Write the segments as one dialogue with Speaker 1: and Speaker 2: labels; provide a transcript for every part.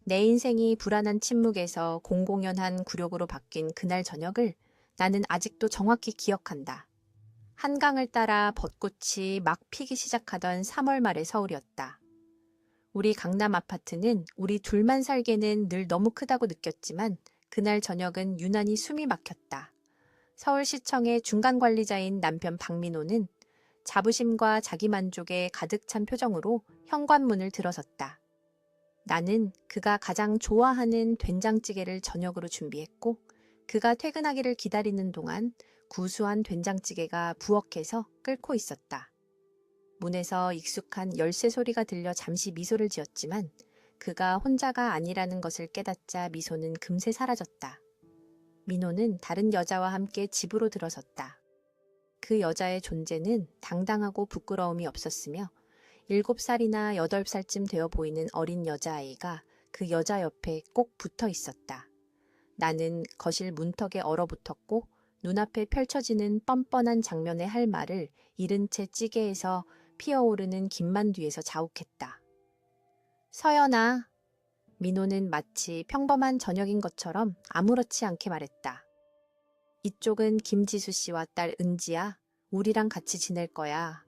Speaker 1: 내 인생이 불안한 침묵에서 공공연한 굴욕으로 바뀐 그날 저녁을 나는 아직도 정확히 기억한다. 한강을 따라 벚꽃이 막 피기 시작하던 3월 말의 서울이었다. 우리 강남 아파트는 우리 둘만 살기에는 늘 너무 크다고 느꼈지만 그날 저녁은 유난히 숨이 막혔다. 서울시청의 중간관리자인 남편 박민호는 자부심과 자기만족에 가득 찬 표정으로 현관문을 들어섰다. 나는 그가 가장 좋아하는 된장찌개를 저녁으로 준비했고 그가 퇴근하기를 기다리는 동안 구수한 된장찌개가 부엌에서 끓고 있었다. 문에서 익숙한 열쇠 소리가 들려 잠시 미소를 지었지만 그가 혼자가 아니라는 것을 깨닫자 미소는 금세 사라졌다. 민호는 다른 여자와 함께 집으로 들어섰다. 그 여자의 존재는 당당하고 부끄러움이 없었으며 7살이나 8살쯤 되어 보이는 어린 여자아이가 그 여자 옆에 꼭 붙어 있었다. 나는 거실 문턱에 얼어붙었고 눈앞에 펼쳐지는 뻔뻔한 장면의 할 말을 잃은 채 찌개에서 피어오르는 김만두에서 자욱했다. 서연아. 민호는 마치 평범한 저녁인 것처럼 아무렇지 않게 말했다. 이쪽은 김지수 씨와 딸 은지야. 우리랑 같이 지낼 거야.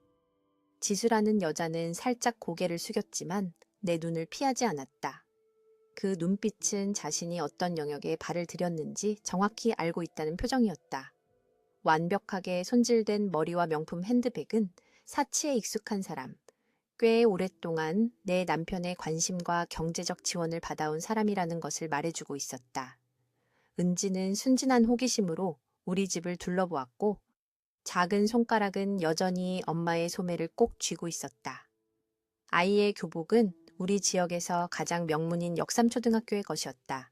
Speaker 1: 지수라는 여자는 살짝 고개를 숙였지만 내 눈을 피하지 않았다. 그 눈빛은 자신이 어떤 영역에 발을 들였는지 정확히 알고 있다는 표정이었다. 완벽하게 손질된 머리와 명품 핸드백은 사치에 익숙한 사람, 꽤 오랫동안 내 남편의 관심과 경제적 지원을 받아온 사람이라는 것을 말해주고 있었다. 은지는 순진한 호기심으로 우리 집을 둘러보았고 작은 손가락은 여전히 엄마의 소매를 꼭 쥐고 있었다. 아이의 교복은 우리 지역에서 가장 명문인 역삼초등학교의 것이었다.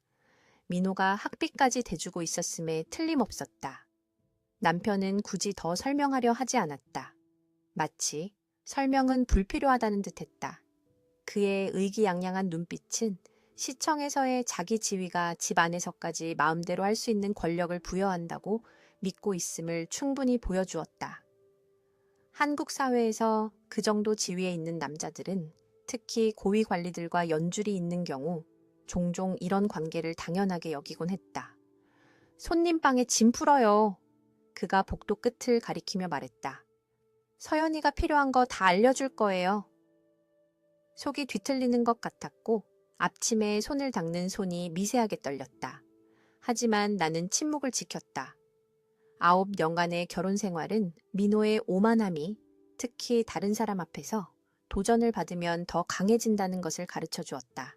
Speaker 1: 민호가 학비까지 대주고 있었음에 틀림없었다. 남편은 굳이 더 설명하려 하지 않았다. 마치 설명은 불필요하다는 듯했다. 그의 의기양양한 눈빛은 시청에서의 자기 지위가 집 안에서까지 마음대로 할 수 있는 권력을 부여한다고 믿고 있음을 충분히 보여주었다. 한국 사회에서 그 정도 지위에 있는 남자들은 특히 고위 관리들과 연줄이 있는 경우 종종 이런 관계를 당연하게 여기곤 했다. 손님 방에 짐 풀어요. 그가 복도 끝을 가리키며 말했다. 서연이가 필요한 거 다 알려줄 거예요. 속이 뒤틀리는 것 같았고 앞치마에 손을 닦는 손이 미세하게 떨렸다. 하지만 나는 침묵을 지켰다. 9년간의 결혼 생활은 민호의 오만함이 특히 다른 사람 앞에서 도전을 받으면 더 강해진다는 것을 가르쳐 주었다.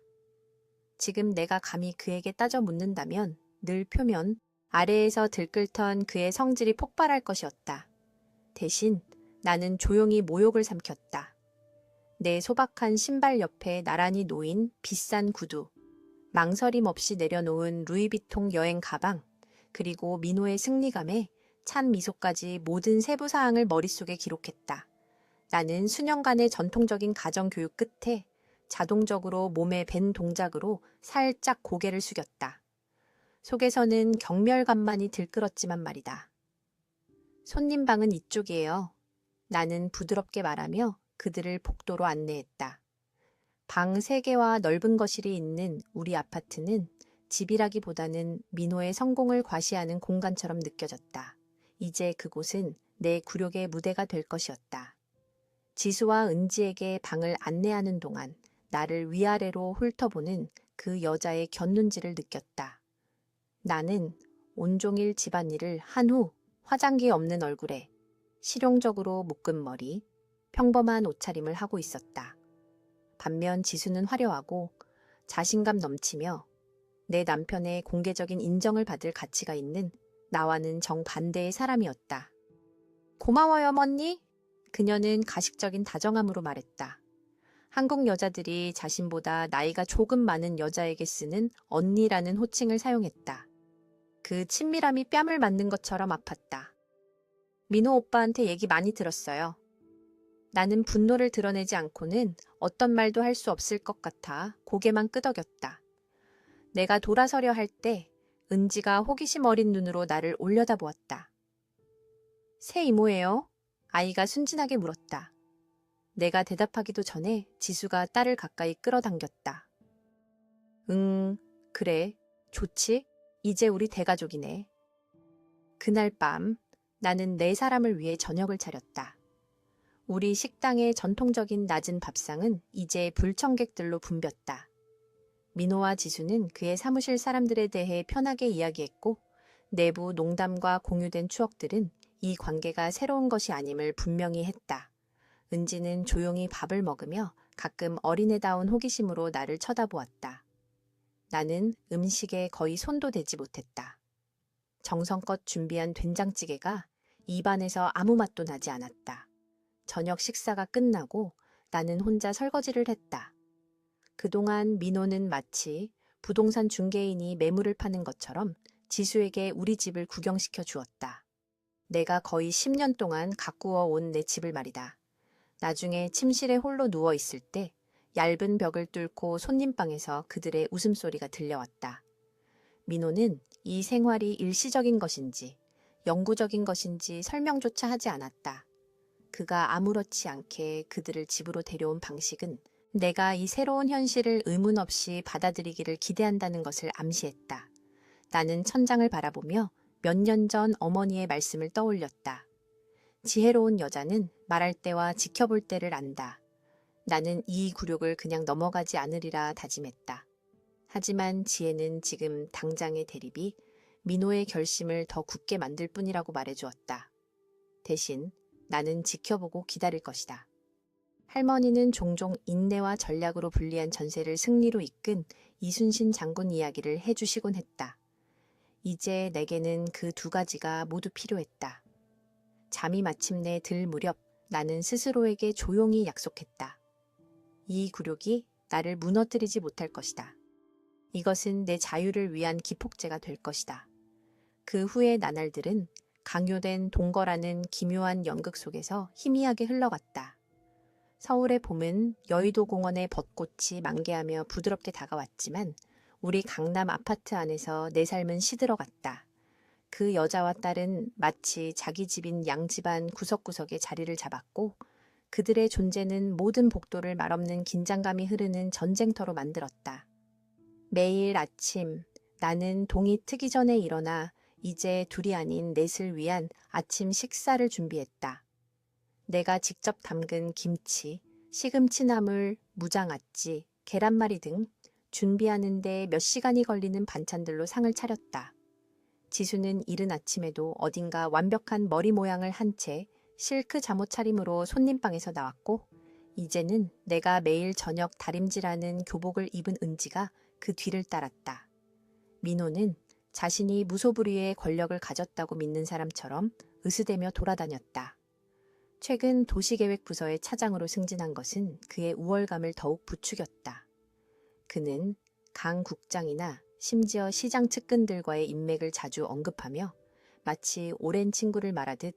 Speaker 1: 지금 내가 감히 그에게 따져 묻는다면 늘 표면 아래에서 들끓던 그의 성질이 폭발할 것이었다. 대신 나는 조용히 모욕을 삼켰다. 내 소박한 신발 옆에 나란히 놓인 비싼 구두, 망설임 없이 내려놓은 루이비통 여행 가방, 그리고 민호의 승리감에 찬 미소까지 모든 세부 사항을 머릿속에 기록했다. 나는 수년간의 전통적인 가정교육 끝에 자동적으로 몸에 밴 동작으로 살짝 고개를 숙였다. 속에서는 경멸감만이 들끓었지만 말이다. 손님 방은 이쪽이에요. 나는 부드럽게 말하며 그들을 복도로 안내했다. 방 3개와 넓은 거실이 있는 우리 아파트는 집이라기보다는 민호의 성공을 과시하는 공간처럼 느껴졌다. 이제 그곳은 내 굴욕의 무대가 될 것이었다. 지수와 은지에게 방을 안내하는 동안 나를 위아래로 훑어보는 그 여자의 곁눈질을 느꼈다. 나는 온종일 집안일을 한 후 화장기 없는 얼굴에 실용적으로 묶은 머리, 평범한 옷차림을 하고 있었다. 반면 지수는 화려하고 자신감 넘치며 내 남편의 공개적인 인정을 받을 가치가 있는 나와는 정반대의 사람이었다. 고마워요, 언니. 그녀는 가식적인 다정함으로 말했다. 한국 여자들이 자신보다 나이가 조금 많은 여자에게 쓰는 언니라는 호칭을 사용했다. 그 친밀함이 뺨을 맞는 것처럼 아팠다. 민호 오빠한테 얘기 많이 들었어요. 나는 분노를 드러내지 않고는 어떤 말도 할 수 없을 것 같아 고개만 끄덕였다. 내가 돌아서려 할 때 은지가 호기심 어린 눈으로 나를 올려다보았다. 새 이모예요? 아이가 순진하게 물었다. 내가 대답하기도 전에 지수가 딸을 가까이 끌어당겼다. 응, 그래. 좋지? 이제 우리 대가족이네. 그날 밤 나는 네 사람을 위해 저녁을 차렸다. 우리 식당의 전통적인 낮은 밥상은 이제 불청객들로 붐볐다. 민호와 지수는 그의 사무실 사람들에 대해 편하게 이야기했고 내부 농담과 공유된 추억들은 이 관계가 새로운 것이 아님을 분명히 했다. 은지는 조용히 밥을 먹으며 가끔 어린애다운 호기심으로 나를 쳐다보았다. 나는 음식에 거의 손도 대지 못했다. 정성껏 준비한 된장찌개가 입안에서 아무 맛도 나지 않았다. 저녁 식사가 끝나고 나는 혼자 설거지를 했다. 그동안 민호는 마치 부동산 중개인이 매물을 파는 것처럼 지수에게 우리 집을 구경시켜 주었다. 내가 거의 10년 동안 가꾸어 온 내 집을 말이다. 나중에 침실에 홀로 누워 있을 때 얇은 벽을 뚫고 손님방에서 그들의 웃음소리가 들려왔다. 민호는 이 생활이 일시적인 것인지 영구적인 것인지 설명조차 하지 않았다. 그가 아무렇지 않게 그들을 집으로 데려온 방식은 내가 이 새로운 현실을 의문 없이 받아들이기를 기대한다는 것을 암시했다. 나는 천장을 바라보며 몇 년 전 어머니의 말씀을 떠올렸다. 지혜로운 여자는 말할 때와 지켜볼 때를 안다. 나는 이 굴욕을 그냥 넘어가지 않으리라 다짐했다. 하지만 지혜는 지금 당장의 대립이 민호의 결심을 더 굳게 만들 뿐이라고 말해주었다. 대신 나는 지켜보고 기다릴 것이다. 할머니는 종종 인내와 전략으로 불리한 전세를 승리로 이끈 이순신 장군 이야기를 해주시곤 했다. 이제 내게는 그 두 가지가 모두 필요했다. 잠이 마침내 들 무렵 나는 스스로에게 조용히 약속했다. 이 굴욕이 나를 무너뜨리지 못할 것이다. 이것은 내 자유를 위한 기폭제가 될 것이다. 그 후의 나날들은 강요된 동거라는 기묘한 연극 속에서 희미하게 흘러갔다. 서울의 봄은 여의도 공원의 벚꽃이 만개하며 부드럽게 다가왔지만 우리 강남 아파트 안에서 내 삶은 시들어갔다. 그 여자와 딸은 마치 자기 집인 양집안 구석구석에 자리를 잡았고 그들의 존재는 모든 복도를 말없는 긴장감이 흐르는 전쟁터로 만들었다. 매일 아침 나는 동이 트기 전에 일어나 이제 둘이 아닌 넷을 위한 아침 식사를 준비했다. 내가 직접 담근 김치, 시금치 나물, 무장아찌, 계란말이 등 준비하는데 몇 시간이 걸리는 반찬들로 상을 차렸다. 지수는 이른 아침에도 어딘가 완벽한 머리 모양을 한 채 실크 잠옷 차림으로 손님방에서 나왔고 이제는 내가 매일 저녁 다림질하는 교복을 입은 은지가 그 뒤를 따랐다. 민호는 자신이 무소불위의 권력을 가졌다고 믿는 사람처럼 으스대며 돌아다녔다. 최근 도시계획부서의 차장으로 승진한 것은 그의 우월감을 더욱 부추겼다. 그는 강 국장이나 심지어 시장 측근들과의 인맥을 자주 언급하며 마치 오랜 친구를 말하듯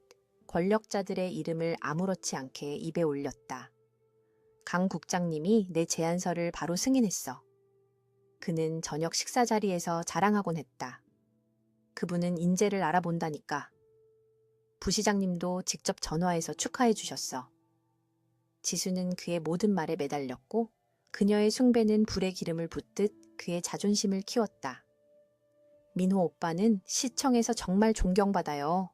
Speaker 1: 권력자들의 이름을 아무렇지 않게 입에 올렸다. 강 국장님이 내 제안서를 바로 승인했어. 그는 저녁 식사 자리에서 자랑하곤 했다. 그분은 인재를 알아본다니까. 부시장님도 직접 전화해서 축하해 주셨어. 지수는 그의 모든 말에 매달렸고 그녀의 숭배는 불에 기름을 붓듯 그의 자존심을 키웠다. 민호 오빠는 시청에서 정말 존경받아요.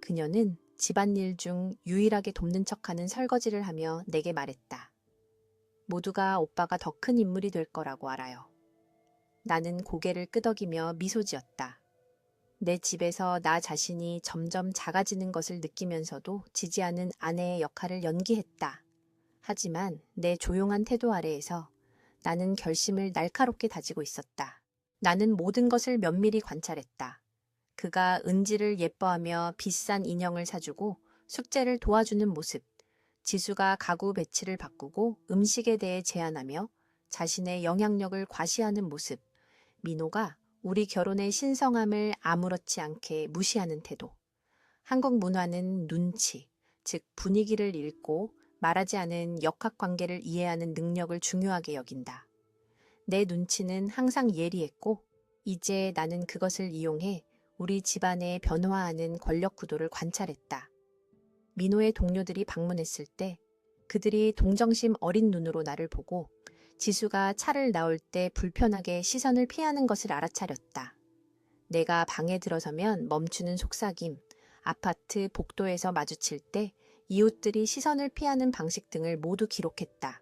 Speaker 1: 그녀는 집안일 중 유일하게 돕는 척하는 설거지를 하며 내게 말했다. 모두가 오빠가 더 큰 인물이 될 거라고 알아요. 나는 고개를 끄덕이며 미소 지었다. 내 집에서 나 자신이 점점 작아지는 것을 느끼면서도 지지 않은 아내의 역할을 연기했다. 하지만 내 조용한 태도 아래에서 나는 결심을 날카롭게 다지고 있었다. 나는 모든 것을 면밀히 관찰했다. 그가 은지를 예뻐하며 비싼 인형을 사주고 숙제를 도와주는 모습, 지수가 가구 배치를 바꾸고 음식에 대해 제안하며 자신의 영향력을 과시하는 모습, 민호가 우리 결혼의 신성함을 아무렇지 않게 무시하는 태도. 한국 문화는 눈치, 즉 분위기를 읽고 말하지 않은 역학관계를 이해하는 능력을 중요하게 여긴다. 내 눈치는 항상 예리했고 이제 나는 그것을 이용해 우리 집안의 변화하는 권력 구도를 관찰했다. 민호의 동료들이 방문했을 때 그들이 동정심 어린 눈으로 나를 보고 지수가 차를 나올 때 불편하게 시선을 피하는 것을 알아차렸다. 내가 방에 들어서면 멈추는 속삭임, 아파트 복도에서 마주칠 때 이웃들이 시선을 피하는 방식 등을 모두 기록했다.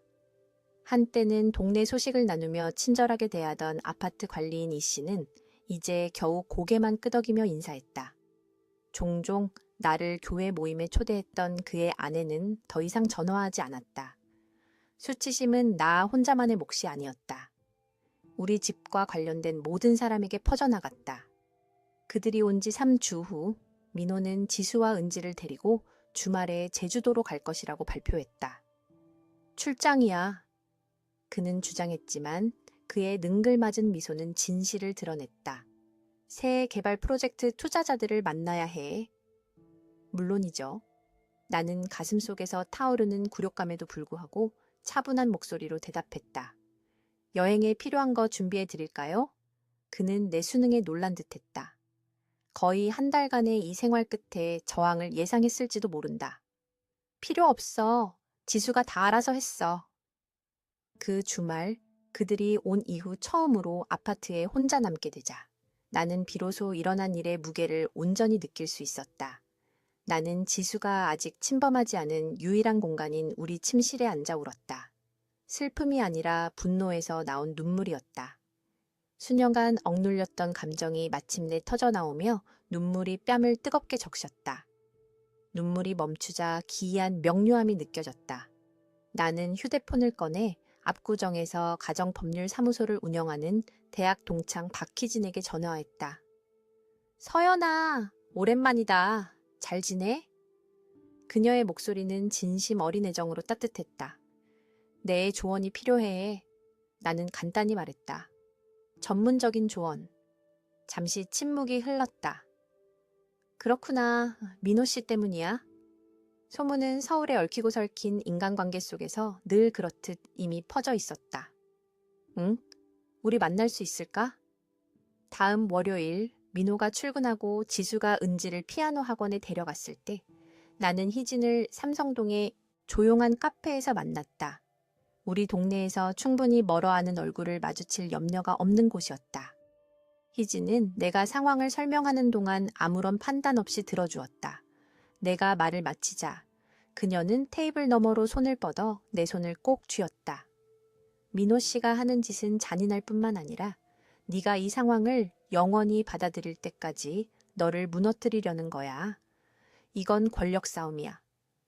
Speaker 1: 한때는 동네 소식을 나누며 친절하게 대하던 아파트 관리인 이 씨는 이제 겨우 고개만 끄덕이며 인사했다. 종종 나를 교회 모임에 초대했던 그의 아내는 더 이상 전화하지 않았다. 수치심은 나 혼자만의 몫이 아니었다. 우리 집과 관련된 모든 사람에게 퍼져나갔다. 그들이 온 지 3주 후 민호는 지수와 은지를 데리고 주말에 제주도로 갈 것이라고 발표했다. 출장이야. 그는 주장했지만 그의 능글맞은 미소는 진실을 드러냈다. 새 개발 프로젝트 투자자들을 만나야 해. 물론이죠. 나는 가슴 속에서 타오르는 굴욕감에도 불구하고 차분한 목소리로 대답했다. 여행에 필요한 거 준비해 드릴까요? 그는 내 수능에 놀란 듯했다. 거의 한 달간의 이 생활 끝에 저항을 예상했을지도 모른다. 필요 없어. 지수가 다 알아서 했어. 그 주말 그들이 온 이후 처음으로 아파트에 혼자 남게 되자 나는 비로소 일어난 일의 무게를 온전히 느낄 수 있었다. 나는 지수가 아직 침범하지 않은 유일한 공간인 우리 침실에 앉아 울었다. 슬픔이 아니라 분노에서 나온 눈물이었다. 수년간 억눌렸던 감정이 마침내 터져나오며 눈물이 뺨을 뜨겁게 적셨다. 눈물이 멈추자 기이한 명료함이 느껴졌다. 나는 휴대폰을 꺼내 압구정에서 가정법률사무소를 운영하는 대학 동창 박희진에게 전화했다. 서연아, 오랜만이다. 잘 지내? 그녀의 목소리는 진심 어린 애정으로 따뜻했다. 내 조언이 필요해. 나는 간단히 말했다. 전문적인 조언. 잠시 침묵이 흘렀다. 그렇구나. 민호 씨 때문이야. 소문은 서울에 얽히고 설킨 인간관계 속에서 늘 그렇듯 이미 퍼져 있었다. 응? 우리 만날 수 있을까? 다음 월요일 민호가 출근하고 지수가 은지를 피아노 학원에 데려갔을 때 나는 희진을 삼성동의 조용한 카페에서 만났다. 우리 동네에서 충분히 멀어하는 얼굴을 마주칠 염려가 없는 곳이었다. 희진은 내가 상황을 설명하는 동안 아무런 판단 없이 들어주었다. 내가 말을 마치자 그녀는 테이블 너머로 손을 뻗어 내 손을 꼭 쥐었다. 민호 씨가 하는 짓은 잔인할 뿐만 아니라 네가 이 상황을 영원히 받아들일 때까지 너를 무너뜨리려는 거야. 이건 권력 싸움이야.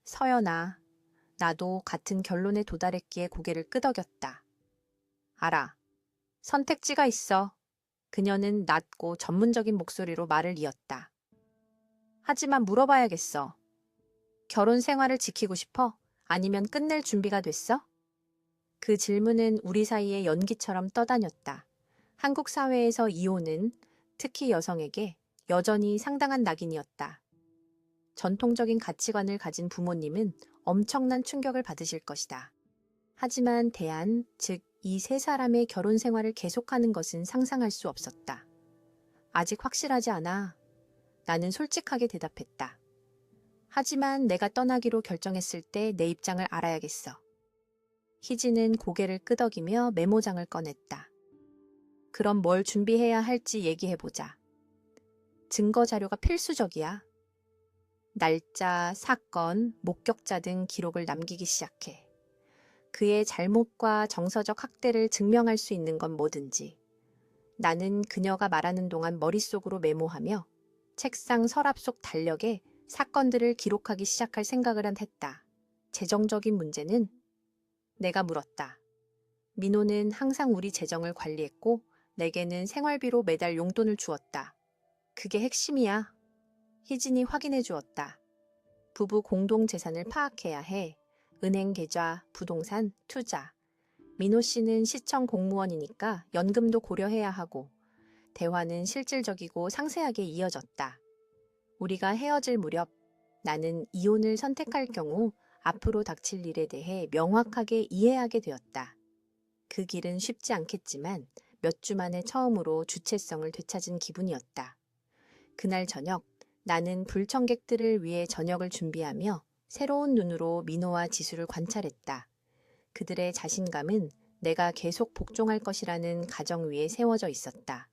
Speaker 1: 서연아, 나도 같은 결론에 도달했기에 고개를 끄덕였다. 알아. 선택지가 있어. 그녀는 낮고 전문적인 목소리로 말을 이었다. 하지만 물어봐야겠어. 결혼 생활을 지키고 싶어? 아니면 끝낼 준비가 됐어? 그 질문은 우리 사이의 연기처럼 떠다녔다. 한국 사회에서 이혼은 특히 여성에게 여전히 상당한 낙인이었다. 전통적인 가치관을 가진 부모님은 엄청난 충격을 받으실 것이다. 하지만 대안, 즉 이 세 사람의 결혼 생활을 계속하는 것은 상상할 수 없었다. 아직 확실하지 않아. 나는 솔직하게 대답했다. 하지만 내가 떠나기로 결정했을 때 내 입장을 알아야겠어. 희진은 고개를 끄덕이며 메모장을 꺼냈다. 그럼 뭘 준비해야 할지 얘기해보자. 증거 자료가 필수적이야. 날짜, 사건, 목격자 등 기록을 남기기 시작해. 그의 잘못과 정서적 학대를 증명할 수 있는 건 뭐든지. 나는 그녀가 말하는 동안 머릿속으로 메모하며 책상 서랍 속 달력에 사건들을 기록하기 시작할 생각을 했다. 재정적인 문제는? 내가 물었다. 민호는 항상 우리 재정을 관리했고 내게는 생활비로 매달 용돈을 주었다. 그게 핵심이야. 희진이 확인해 주었다. 부부 공동 재산을 파악해야 해. 은행 계좌, 부동산, 투자. 민호 씨는 시청 공무원이니까 연금도 고려해야 하고 대화는 실질적이고 상세하게 이어졌다. 우리가 헤어질 무렵 나는 이혼을 선택할 경우 앞으로 닥칠 일에 대해 명확하게 이해하게 되었다. 그 길은 쉽지 않겠지만 몇 주 만에 처음으로 주체성을 되찾은 기분이었다. 그날 저녁 나는 불청객들을 위해 저녁을 준비하며 새로운 눈으로 민호와 지수를 관찰했다. 그들의 자신감은 내가 계속 복종할 것이라는 가정 위에 세워져 있었다.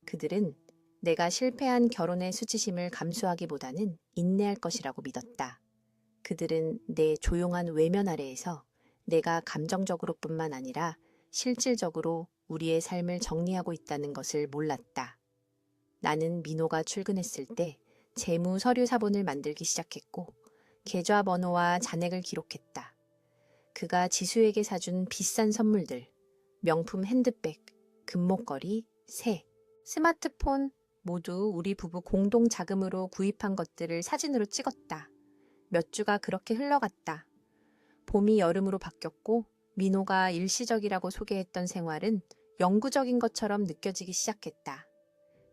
Speaker 1: 그들은 내가 실패한 결혼의 수치심을 감수하기보다는 인내할 것이라고 믿었다. 그들은 내 조용한 외면 아래에서 내가 감정적으로뿐만 아니라 실질적으로 우리의 삶을 정리하고 있다는 것을 몰랐다. 나는 민호가 출근했을 때 재무 서류 사본을 만들기 시작했고 계좌번호와 잔액을 기록했다. 그가 지수에게 사준 비싼 선물들, 명품 핸드백, 금목걸이, 새, 스마트폰 모두 우리 부부 공동 자금으로 구입한 것들을 사진으로 찍었다. 몇 주가 그렇게 흘러갔다. 봄이 여름으로 바뀌었고 민호가 일시적이라고 소개했던 생활은 영구적인 것처럼 느껴지기 시작했다.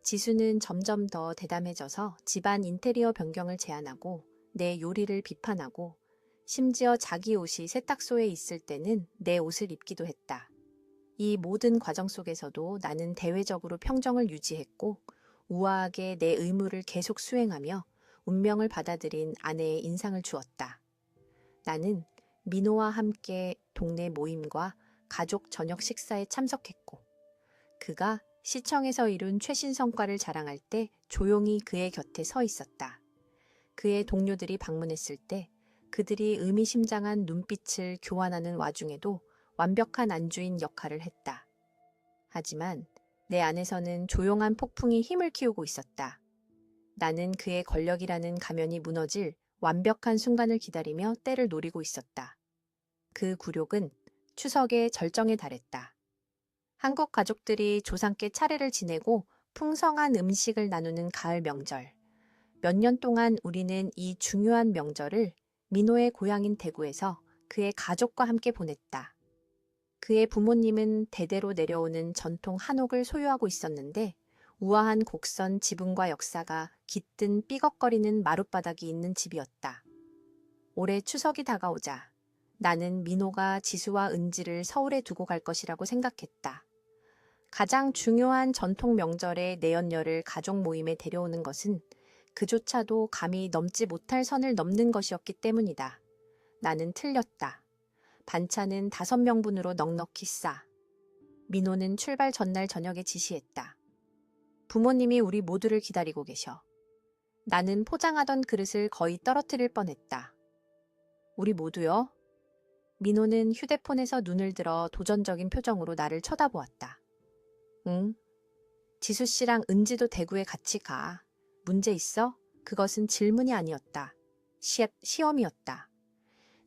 Speaker 1: 지수는 점점 더 대담해져서 집안 인테리어 변경을 제안하고 내 요리를 비판하고 심지어 자기 옷이 세탁소에 있을 때는 내 옷을 입기도 했다. 이 모든 과정 속에서도 나는 대외적으로 평정을 유지했고 우아하게 내 의무를 계속 수행하며 운명을 받아들인 아내의 인상을 주었다. 나는 민호와 함께 동네 모임과 가족 저녁 식사에 참석했고 그가 시청에서 이룬 최신 성과를 자랑할 때 조용히 그의 곁에 서 있었다. 그의 동료들이 방문했을 때 그들이 의미심장한 눈빛을 교환하는 와중에도 완벽한 안주인 역할을 했다. 하지만 내 안에서는 조용한 폭풍이 힘을 키우고 있었다. 나는 그의 권력이라는 가면이 무너질 완벽한 순간을 기다리며 때를 노리고 있었다. 그 굴욕은 추석의 절정에 달했다. 한국 가족들이 조상께 차례를 지내고 풍성한 음식을 나누는 가을 명절. 몇 년 동안 우리는 이 중요한 명절을 민호의 고향인 대구에서 그의 가족과 함께 보냈다. 그의 부모님은 대대로 내려오는 전통 한옥을 소유하고 있었는데 우아한 곡선 지붕과 역사가 깃든 삐걱거리는 마룻바닥이 있는 집이었다. 올해 추석이 다가오자 나는 민호가 지수와 은지를 서울에 두고 갈 것이라고 생각했다. 가장 중요한 전통 명절에 내연녀를 가족 모임에 데려오는 것은 그조차도 감히 넘지 못할 선을 넘는 것이었기 때문이다. 나는 틀렸다. 반찬은 5명분으로 넉넉히 싸. 민호는 출발 전날 저녁에 지시했다. 부모님이 우리 모두를 기다리고 계셔. 나는 포장하던 그릇을 거의 떨어뜨릴 뻔했다. 우리 모두요? 민호는 휴대폰에서 눈을 들어 도전적인 표정으로 나를 쳐다보았다. 응. 지수 씨랑 은지도 대구에 같이 가. 문제 있어? 그것은 질문이 아니었다. 시험이었다.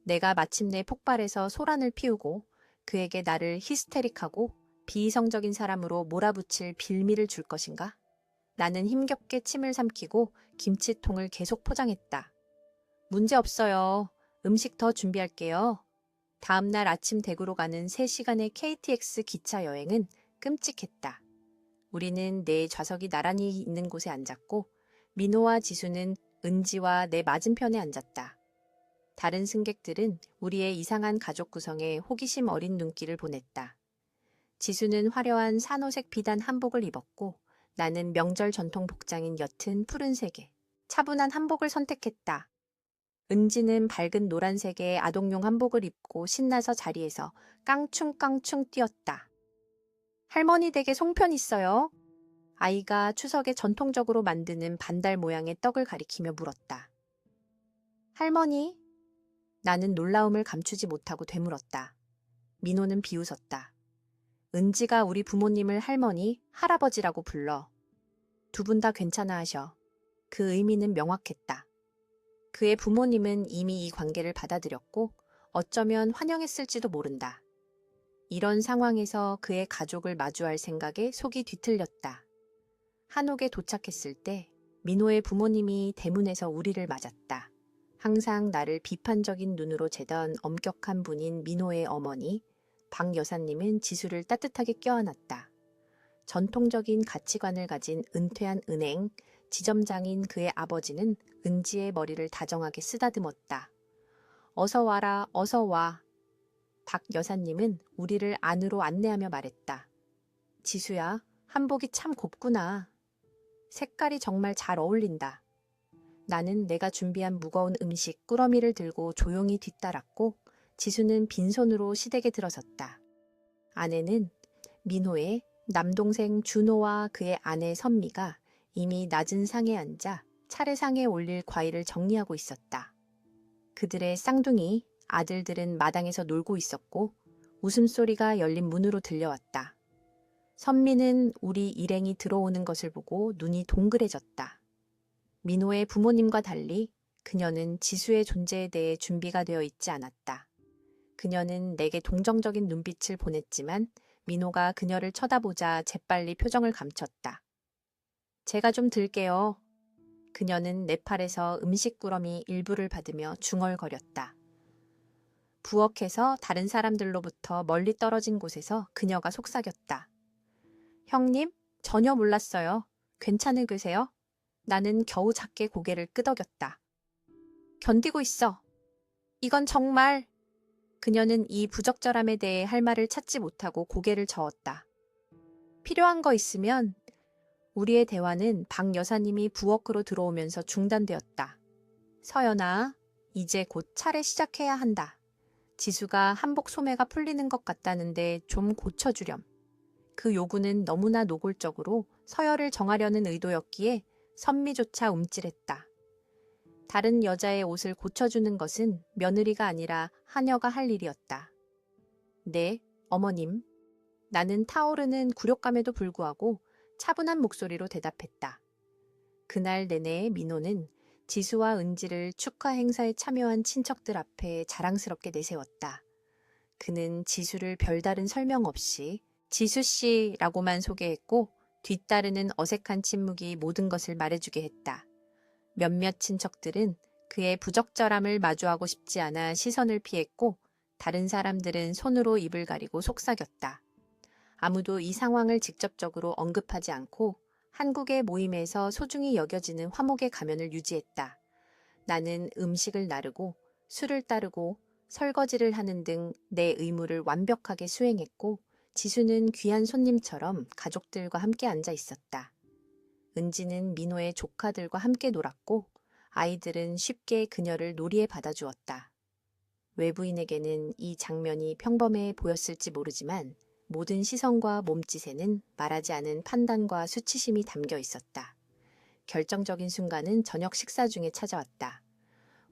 Speaker 1: 내가 마침내 폭발해서 소란을 피우고 그에게 나를 히스테릭하고 비이성적인 사람으로 몰아붙일 빌미를 줄 것인가? 나는 힘겹게 침을 삼키고 김치통을 계속 포장했다. 문제 없어요. 음식 더 준비할게요. 다음 날 아침 대구로 가는 3시간의 KTX 기차 여행은 끔찍했다. 우리는 내 좌석이 나란히 있는 곳에 앉았고 민호와 지수는 은지와 내 맞은편에 앉았다. 다른 승객들은 우리의 이상한 가족 구성에 호기심 어린 눈길을 보냈다. 지수는 화려한 산호색 비단 한복을 입었고 나는 명절 전통 복장인 옅은 푸른색의 차분한 한복을 선택했다. 은지는 밝은 노란색의 아동용 한복을 입고 신나서 자리에서 깡충깡충 뛰었다. 할머니 댁에 송편 있어요. 아이가 추석에 전통적으로 만드는 반달 모양의 떡을 가리키며 물었다. 할머니? 나는 놀라움을 감추지 못하고 되물었다. 민호는 비웃었다. 은지가 우리 부모님을 할머니, 할아버지라고 불러. 두 분 다 괜찮아 하셔. 그 의미는 명확했다. 그의 부모님은 이미 이 관계를 받아들였고 어쩌면 환영했을지도 모른다. 이런 상황에서 그의 가족을 마주할 생각에 속이 뒤틀렸다. 한옥에 도착했을 때 민호의 부모님이 대문에서 우리를 맞았다. 항상 나를 비판적인 눈으로 재던 엄격한 분인 민호의 어머니, 박 여사님은 지수를 따뜻하게 껴안았다. 전통적인 가치관을 가진 은퇴한 은행, 지점장인 그의 아버지는 은지의 머리를 다정하게 쓰다듬었다. 어서 와라, 어서 와. 박 여사님은 우리를 안으로 안내하며 말했다. 지수야, 한복이 참 곱구나. 색깔이 정말 잘 어울린다. 나는 내가 준비한 무거운 음식 꾸러미를 들고 조용히 뒤따랐고 지수는 빈손으로 시댁에 들어섰다. 아내는 민호의 남동생 준호와 그의 아내 선미가 이미 낮은 상에 앉아 차례상에 올릴 과일을 정리하고 있었다. 그들의 쌍둥이 아들들은 마당에서 놀고 있었고 웃음소리가 열린 문으로 들려왔다. 선미는 우리 일행이 들어오는 것을 보고 눈이 동그래졌다. 민호의 부모님과 달리 그녀는 지수의 존재에 대해 준비가 되어 있지 않았다. 그녀는 내게 동정적인 눈빛을 보냈지만 민호가 그녀를 쳐다보자 재빨리 표정을 감췄다. 제가 좀 들게요. 그녀는 내 팔에서 음식 꾸러미 일부를 받으며 중얼거렸다. 부엌에서 다른 사람들로부터 멀리 떨어진 곳에서 그녀가 속삭였다. 형님, 전혀 몰랐어요. 괜찮으세요? 나는 겨우 작게 고개를 끄덕였다. 견디고 있어. 이건 정말... 그녀는 이 부적절함에 대해 할 말을 찾지 못하고 고개를 저었다. 필요한 거 있으면... 우리의 대화는 박 여사님이 부엌으로 들어오면서 중단되었다. 서연아, 이제 곧 차례 시작해야 한다. 지수가 한복 소매가 풀리는 것 같다는데 좀 고쳐주렴. 그 요구는 너무나 노골적으로 서열을 정하려는 의도였기에 선미조차 움찔했다. 다른 여자의 옷을 고쳐주는 것은 며느리가 아니라 하녀가 할 일이었다. 네, 어머님. 나는 타오르는 굴욕감에도 불구하고 차분한 목소리로 대답했다. 그날 내내 민호는 지수와 은지를 축하 행사에 참여한 친척들 앞에 자랑스럽게 내세웠다. 그는 지수를 별다른 설명 없이 지수씨라고만 소개했고 뒤따르는 어색한 침묵이 모든 것을 말해주게 했다. 몇몇 친척들은 그의 부적절함을 마주하고 싶지 않아 시선을 피했고 다른 사람들은 손으로 입을 가리고 속삭였다. 아무도 이 상황을 직접적으로 언급하지 않고 한국의 모임에서 소중히 여겨지는 화목의 가면을 유지했다. 나는 음식을 나르고 술을 따르고 설거지를 하는 등 내 의무를 완벽하게 수행했고 지수는 귀한 손님처럼 가족들과 함께 앉아 있었다. 은지는 민호의 조카들과 함께 놀았고 아이들은 쉽게 그녀를 놀이에 받아주었다. 외부인에게는 이 장면이 평범해 보였을지 모르지만 모든 시선과 몸짓에는 말하지 않은 판단과 수치심이 담겨 있었다. 결정적인 순간은 저녁 식사 중에 찾아왔다.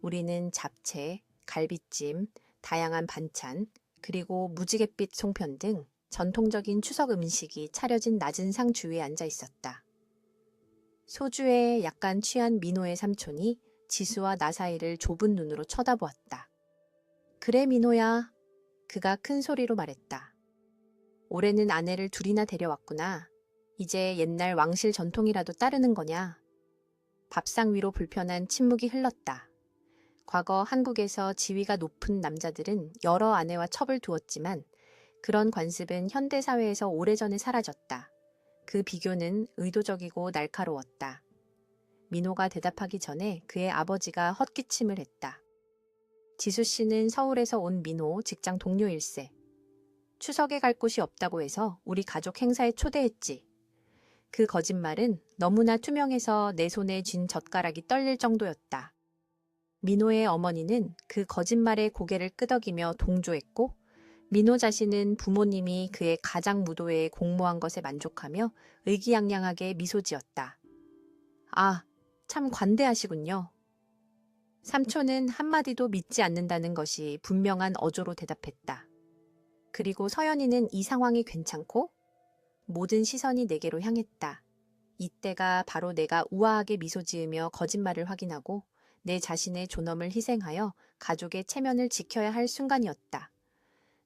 Speaker 1: 우리는 잡채, 갈비찜, 다양한 반찬, 그리고 무지갯빛 송편 등 전통적인 추석 음식이 차려진 낮은 상 주위에 앉아 있었다. 소주에 약간 취한 민호의 삼촌이 지수와 나 사이를 좁은 눈으로 쳐다보았다. 그래 민호야. 그가 큰 소리로 말했다. 올해는 아내를 둘이나 데려왔구나. 이제 옛날 왕실 전통이라도 따르는 거냐? 밥상 위로 불편한 침묵이 흘렀다. 과거 한국에서 지위가 높은 남자들은 여러 아내와 첩을 두었지만 그런 관습은 현대사회에서 오래전에 사라졌다. 그 비교는 의도적이고 날카로웠다. 민호가 대답하기 전에 그의 아버지가 헛기침을 했다. 지수 씨는 서울에서 온 민호 직장 동료일세. 추석에 갈 곳이 없다고 해서 우리 가족 행사에 초대했지. 그 거짓말은 너무나 투명해서 내 손에 쥔 젓가락이 떨릴 정도였다. 민호의 어머니는 그 거짓말에 고개를 끄덕이며 동조했고 민호 자신은 부모님이 그의 가장 무도회에 공모한 것에 만족하며 의기양양하게 미소 지었다. 아, 참 관대하시군요. 삼촌은 한마디도 믿지 않는다는 것이 분명한 어조로 대답했다. 그리고 서연이는 이 상황이 괜찮고 모든 시선이 내게로 향했다. 이때가 바로 내가 우아하게 미소 지으며 거짓말을 확인하고 내 자신의 존엄을 희생하여 가족의 체면을 지켜야 할 순간이었다.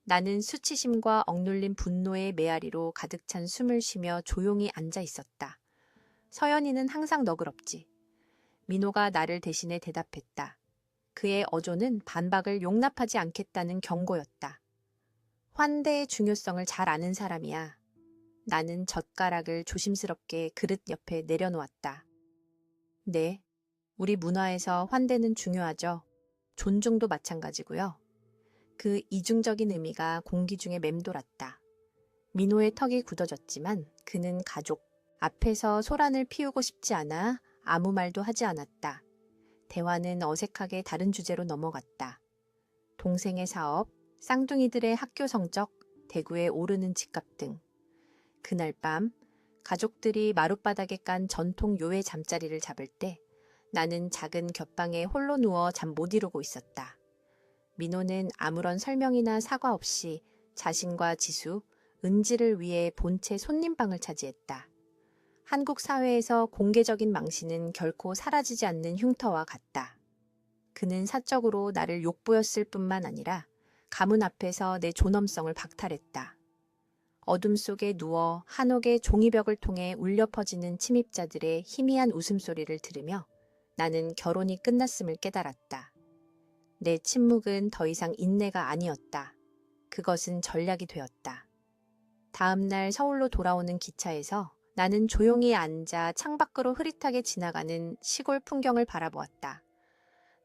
Speaker 1: 나는 수치심과 억눌린 분노의 메아리로 가득 찬 숨을 쉬며 조용히 앉아 있었다. 서연이는 항상 너그럽지. 민호가 나를 대신해 대답했다. 그의 어조는 반박을 용납하지 않겠다는 경고였다. 환대의 중요성을 잘 아는 사람이야. 나는 젓가락을 조심스럽게 그릇 옆에 내려놓았다. 네, 우리 문화에서 환대는 중요하죠. 존중도 마찬가지고요. 그 이중적인 의미가 공기 중에 맴돌았다. 민호의 턱이 굳어졌지만 그는 가족 앞에서 소란을 피우고 싶지 않아 아무 말도 하지 않았다. 대화는 어색하게 다른 주제로 넘어갔다. 동생의 사업, 쌍둥이들의 학교 성적, 대구에 오르는 집값 등. 그날 밤 가족들이 마룻바닥에 깐 전통 요회 잠자리를 잡을 때 나는 작은 곁방에 홀로 누워 잠 못 이루고 있었다. 민호는 아무런 설명이나 사과 없이 자신과 지수, 은지를 위해 본체 손님방을 차지했다. 한국 사회에서 공개적인 망신은 결코 사라지지 않는 흉터와 같다. 그는 사적으로 나를 욕보였을 뿐만 아니라 가문 앞에서 내 존엄성을 박탈했다. 어둠 속에 누워 한옥의 종이벽을 통해 울려 퍼지는 침입자들의 희미한 웃음소리를 들으며 나는 결혼이 끝났음을 깨달았다. 내 침묵은 더 이상 인내가 아니었다. 그것은 전략이 되었다. 다음 날 서울로 돌아오는 기차에서 나는 조용히 앉아 창밖으로 흐릿하게 지나가는 시골 풍경을 바라보았다.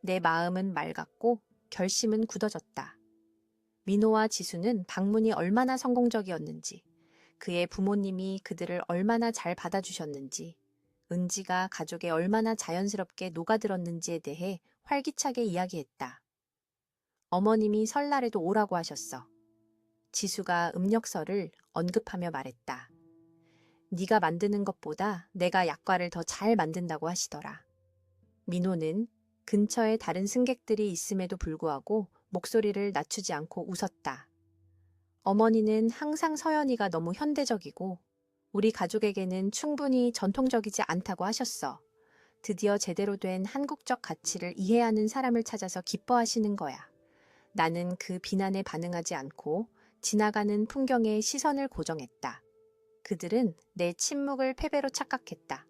Speaker 1: 내 마음은 맑았고 결심은 굳어졌다. 민호와 지수는 방문이 얼마나 성공적이었는지, 그의 부모님이 그들을 얼마나 잘 받아주셨는지, 은지가 가족에 얼마나 자연스럽게 녹아들었는지에 대해 활기차게 이야기했다. 어머님이 설날에도 오라고 하셨어. 지수가 음력설을 언급하며 말했다. 네가 만드는 것보다 내가 약과를 더 잘 만든다고 하시더라. 민호는 근처에 다른 승객들이 있음에도 불구하고 목소리를 낮추지 않고 웃었다. 어머니는 항상 서연이가 너무 현대적이고 우리 가족에게는 충분히 전통적이지 않다고 하셨어. 드디어 제대로 된 한국적 가치를 이해하는 사람을 찾아서 기뻐하시는 거야. 나는 그 비난에 반응하지 않고 지나가는 풍경에 시선을 고정했다. 그들은 내 침묵을 패배로 착각했다.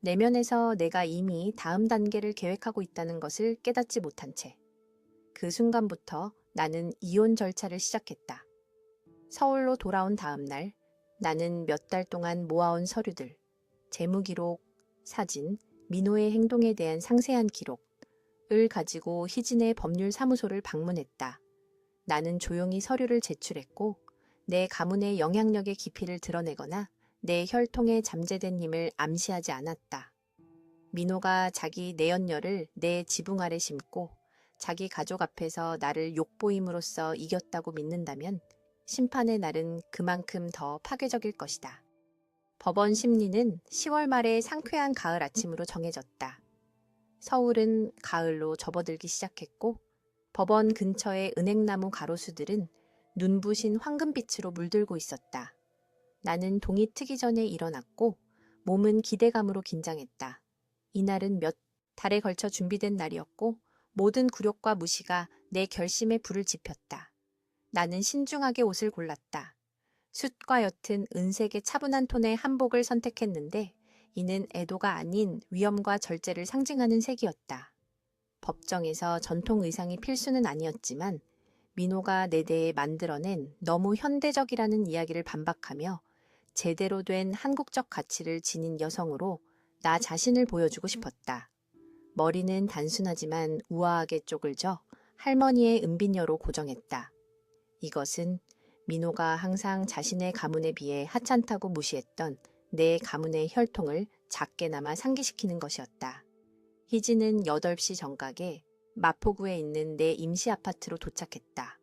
Speaker 1: 내면에서 내가 이미 다음 단계를 계획하고 있다는 것을 깨닫지 못한 채. 그 순간부터 나는 이혼 절차를 시작했다. 서울로 돌아온 다음 날 나는 몇 달 동안 모아온 서류들, 재무기록, 사진, 민호의 행동에 대한 상세한 기록을 가지고 희진의 법률사무소를 방문했다. 나는 조용히 서류를 제출했고 내 가문의 영향력의 깊이를 드러내거나 내 혈통에 잠재된 힘을 암시하지 않았다. 민호가 자기 내연녀를 내 지붕 아래 심고 자기 가족 앞에서 나를 욕보임으로써 이겼다고 믿는다면 심판의 날은 그만큼 더 파괴적일 것이다. 법원 심리는 10월 말의 상쾌한 가을 아침으로 정해졌다. 서울은 가을로 접어들기 시작했고 법원 근처의 은행나무 가로수들은 눈부신 황금빛으로 물들고 있었다. 나는 동이 트기 전에 일어났고 몸은 기대감으로 긴장했다. 이날은 몇 달에 걸쳐 준비된 날이었고 모든 굴욕과 무시가 내 결심에 불을 지폈다. 나는 신중하게 옷을 골랐다. 숯과 옅은 은색의 차분한 톤의 한복을 선택했는데 이는 애도가 아닌 위엄과 절제를 상징하는 색이었다. 법정에서 전통 의상이 필수는 아니었지만 민호가 내 대에 만들어낸 너무 현대적이라는 이야기를 반박하며 제대로 된 한국적 가치를 지닌 여성으로 나 자신을 보여주고 싶었다. 머리는 단순하지만 우아하게 쪼글져 할머니의 은빈여로 고정했다. 이것은 민호가 항상 자신의 가문에 비해 하찮다고 무시했던 내 가문의 혈통을 작게나마 상기시키는 것이었다. 희진은 8시 정각에 마포구에 있는 내 임시 아파트로 도착했다.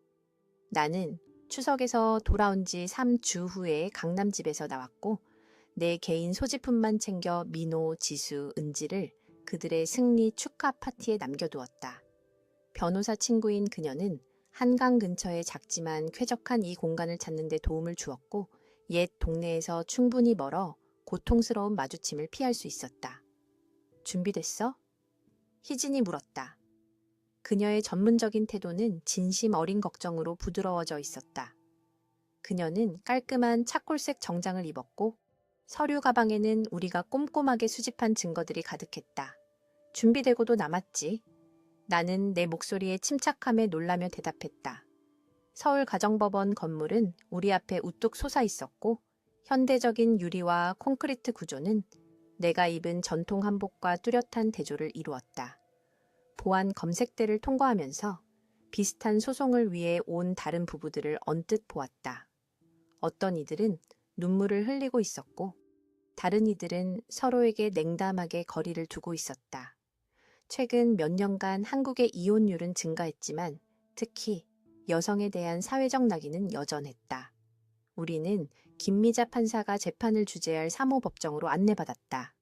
Speaker 1: 나는 추석에서 돌아온 지 3주 후에 강남집에서 나왔고 내 개인 소지품만 챙겨 민호, 지수, 은지를 그들의 승리 축하 파티에 남겨두었다. 변호사 친구인 그녀는 한강 근처의 작지만 쾌적한 이 공간을 찾는 데 도움을 주었고 옛 동네에서 충분히 멀어 고통스러운 마주침을 피할 수 있었다. 준비됐어? 희진이 물었다. 그녀의 전문적인 태도는 진심 어린 걱정으로 부드러워져 있었다. 그녀는 깔끔한 차콜색 정장을 입었고 서류 가방에는 우리가 꼼꼼하게 수집한 증거들이 가득했다. 준비되고도 남았지. 나는 내 목소리에 침착함에 놀라며 대답했다. 서울가정법원 건물은 우리 앞에 우뚝 솟아 있었고 현대적인 유리와 콘크리트 구조는 내가 입은 전통 한복과 뚜렷한 대조를 이루었다. 보안 검색대를 통과하면서 비슷한 소송을 위해 온 다른 부부들을 언뜻 보았다. 어떤 이들은 눈물을 흘리고 있었고 다른 이들은 서로에게 냉담하게 거리를 두고 있었다. 최근 몇 년간 한국의 이혼율은 증가했지만 특히 여성에 대한 사회적 낙인은 여전했다. 우리는 김미자 판사가 재판을 주재할 사모법정으로 안내받았다.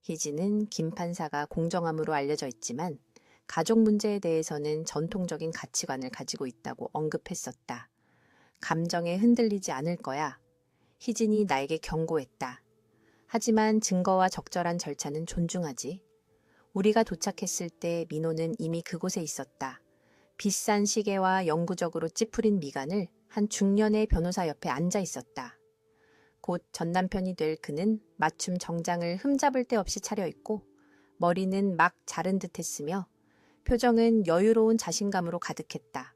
Speaker 1: 희진은 김 판사가 공정함으로 알려져 있지만 가족 문제에 대해서는 전통적인 가치관을 가지고 있다고 언급했었다. 감정에 흔들리지 않을 거야. 희진이 나에게 경고했다. 하지만 증거와 적절한 절차는 존중하지. 우리가 도착했을 때 민호는 이미 그곳에 있었다. 비싼 시계와 영구적으로 찌푸린 미간을 한 중년의 변호사 옆에 앉아 있었다. 곧 전남편이 될 그는 맞춤 정장을 흠잡을 데 없이 차려입고 머리는 막 자른 듯 했으며 표정은 여유로운 자신감으로 가득했다.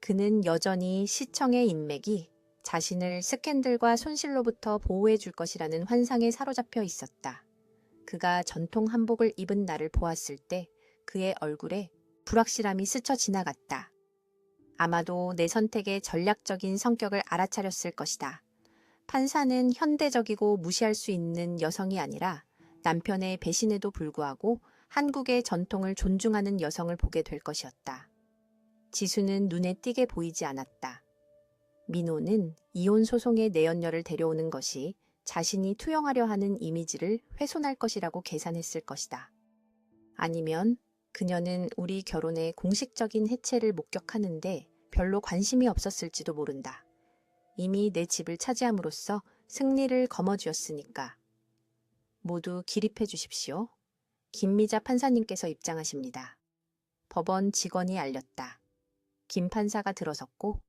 Speaker 1: 그는 여전히 시청의 인맥이 자신을 스캔들과 손실로부터 보호해 줄 것이라는 환상에 사로잡혀 있었다. 그가 전통 한복을 입은 나를 보았을 때 그의 얼굴에 불확실함이 스쳐 지나갔다. 아마도 내 선택의 전략적인 성격을 알아차렸을 것이다. 판사는 현대적이고 무시할 수 있는 여성이 아니라 남편의 배신에도 불구하고 한국의 전통을 존중하는 여성을 보게 될 것이었다. 지수는 눈에 띄게 보이지 않았다. 민호는 이혼 소송의 내연녀를 데려오는 것이 자신이 투영하려 하는 이미지를 훼손할 것이라고 계산했을 것이다. 아니면 그녀는 우리 결혼의 공식적인 해체를 목격하는데 별로 관심이 없었을지도 모른다. 이미 내 집을 차지함으로써 승리를 거머쥐었으니까. 모두 기립해 주십시오. 김미자 판사님께서 입장하십니다. 법원 직원이 알렸다. 김 판사가 들어섰고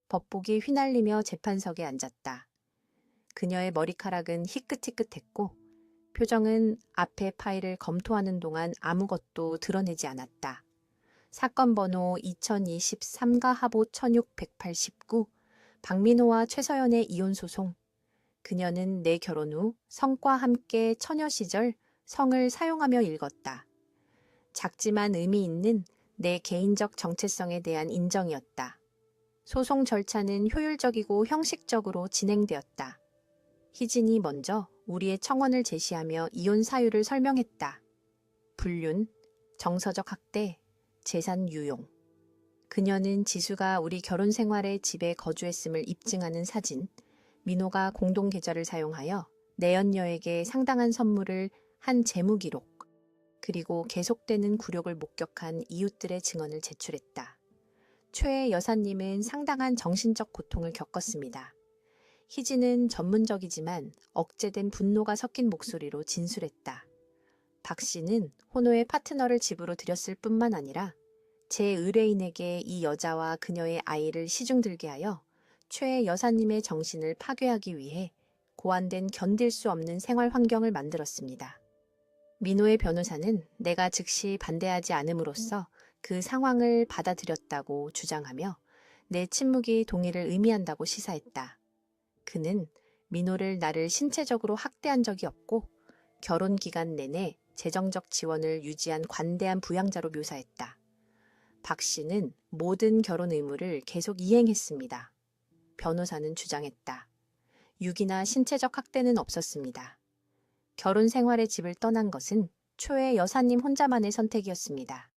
Speaker 1: 법복이 휘날리며 재판석에 앉았다. 그녀의 머리카락은 희끗희끗했고 표정은 앞의 파일을 검토하는 동안 아무것도 드러내지 않았다. 사건 번호 2023가하보 1689 박민호와 최서연의 이혼 소송. 그녀는 내 결혼 후 성과 함께 처녀 시절 성을 사용하며 읽었다. 작지만 의미 있는 내 개인적 정체성에 대한 인정이었다. 소송 절차는 효율적이고 형식적으로 진행되었다. 희진이 먼저 우리의 청원을 제시하며 이혼 사유를 설명했다. 불륜, 정서적 학대, 재산 유용. 그녀는 지수가 우리 결혼 생활에 집에 거주했음을 입증하는 사진, 민호가 공동 계좌를 사용하여 내연녀에게 상당한 선물을 한 재무 기록, 그리고 계속되는 굴욕을 목격한 이웃들의 증언을 제출했다. 최 여사님은 상당한 정신적 고통을 겪었습니다. 희진은 전문적이지만 억제된 분노가 섞인 목소리로 진술했다. 박 씨는 혼호의 파트너를 집으로 들였을 뿐만 아니라 제 의뢰인에게 이 여자와 그녀의 아이를 시중들게 하여 최 여사님의 정신을 파괴하기 위해 고안된 견딜 수 없는 생활 환경을 만들었습니다. 민호의 변호사는 내가 즉시 반대하지 않음으로써 그 상황을 받아들였다고 주장하며 내 침묵이 동의를 의미한다고 시사했다. 그는 민호를 나를 신체적으로 학대한 적이 없고 결혼 기간 내내 재정적 지원을 유지한 관대한 부양자로 묘사했다. 박 씨는 모든 결혼 의무를 계속 이행했습니다. 변호사는 주장했다. 유기나 신체적 학대는 없었습니다. 결혼 생활의 집을 떠난 것은 초의 여사님 혼자만의 선택이었습니다.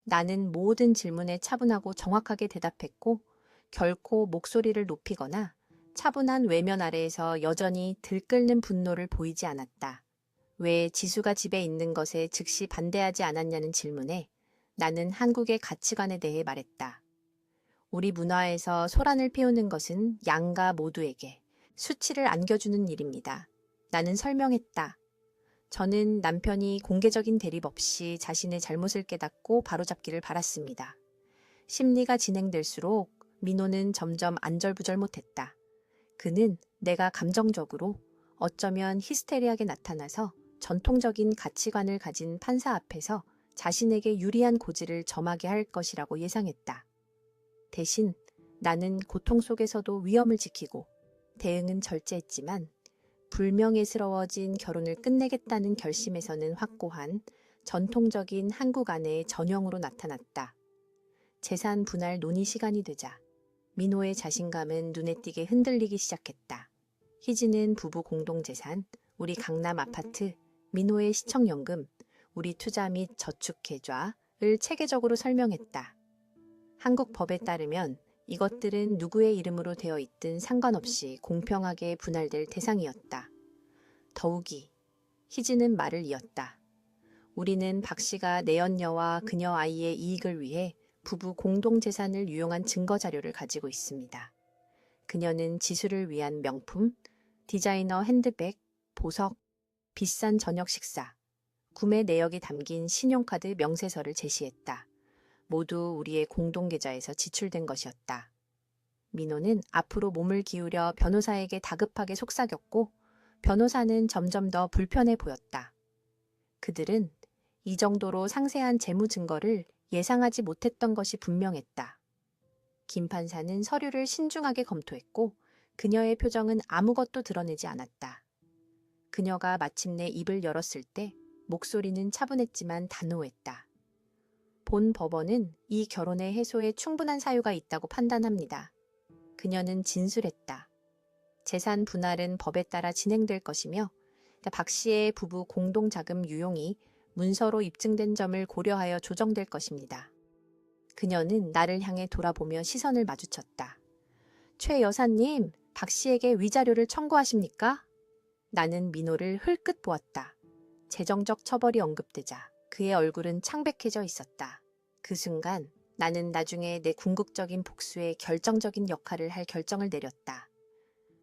Speaker 1: 나는 모든 질문에 차분하고 정확하게 대답했고 결코 목소리를 높이거나 차분한 외면 아래에서 여전히 들끓는 분노를 보이지 않았다. 왜 지수가 집에 있는 것에 즉시 반대하지 않았냐는 질문에 나는 한국의 가치관에 대해 말했다. 우리 문화에서 소란을 피우는 것은 양가 모두에게 수치를 안겨주는 일입니다. 나는 설명했다. 저는 남편이 공개적인 대립 없이 자신의 잘못을 깨닫고 바로잡기를 바랐습니다. 심리가 진행될수록 민호는 점점 안절부절 못했다. 그는 내가 감정적으로 어쩌면 히스테리하게 나타나서 전통적인 가치관을 가진 판사 앞에서 자신에게 유리한 고지를 점하게 할 것이라고 예상했다. 대신 나는 고통 속에서도 위험을 지키고 대응은 절제했지만 불명예스러워진 결혼을 끝내겠다는 결심에서는 확고한 전통적인 한국 아내의 전형으로 나타났다. 재산 분할 논의 시간이 되자 민호의 자신감은 눈에 띄게 흔들리기 시작했다. 희진은 부부 공동재산, 우리 강남 아파트, 민호의 시청연금, 우리 투자 및 저축 계좌를 체계적으로 설명했다. 한국 법에 따르면 이것들은 누구의 이름으로 되어 있든 상관없이 공평하게 분할될 대상이었다. 더욱이 희진은 말을 이었다. 우리는 박 씨가 내연녀와 그녀 아이의 이익을 위해 부부 공동재산을 유용한 증거 자료를 가지고 있습니다. 그녀는 지수를 위한 명품, 디자이너 핸드백, 보석, 비싼 저녁 식사, 구매 내역이 담긴 신용카드 명세서를 제시했다. 모두 우리의 공동계좌에서 지출된 것이었다. 민호는 앞으로 몸을 기울여 변호사에게 다급하게 속삭였고 변호사는 점점 더 불편해 보였다. 그들은 이 정도로 상세한 재무 증거를 예상하지 못했던 것이 분명했다. 김 판사는 서류를 신중하게 검토했고 그녀의 표정은 아무것도 드러내지 않았다. 그녀가 마침내 입을 열었을 때 목소리는 차분했지만 단호했다. 본 법원은 이 결혼의 해소에 충분한 사유가 있다고 판단합니다. 그녀는 진술했다. 재산 분할은 법에 따라 진행될 것이며 박 씨의 부부 공동자금 유용이 문서로 입증된 점을 고려하여 조정될 것입니다. 그녀는 나를 향해 돌아보며 시선을 마주쳤다. 최 여사님, 박 씨에게 위자료를 청구하십니까? 나는 민호를 흘끗 보았다. 재정적 처벌이 언급되자 그의 얼굴은 창백해져 있었다. 그 순간 나는 나중에 내 궁극적인 복수에 결정적인 역할을 할 결정을 내렸다.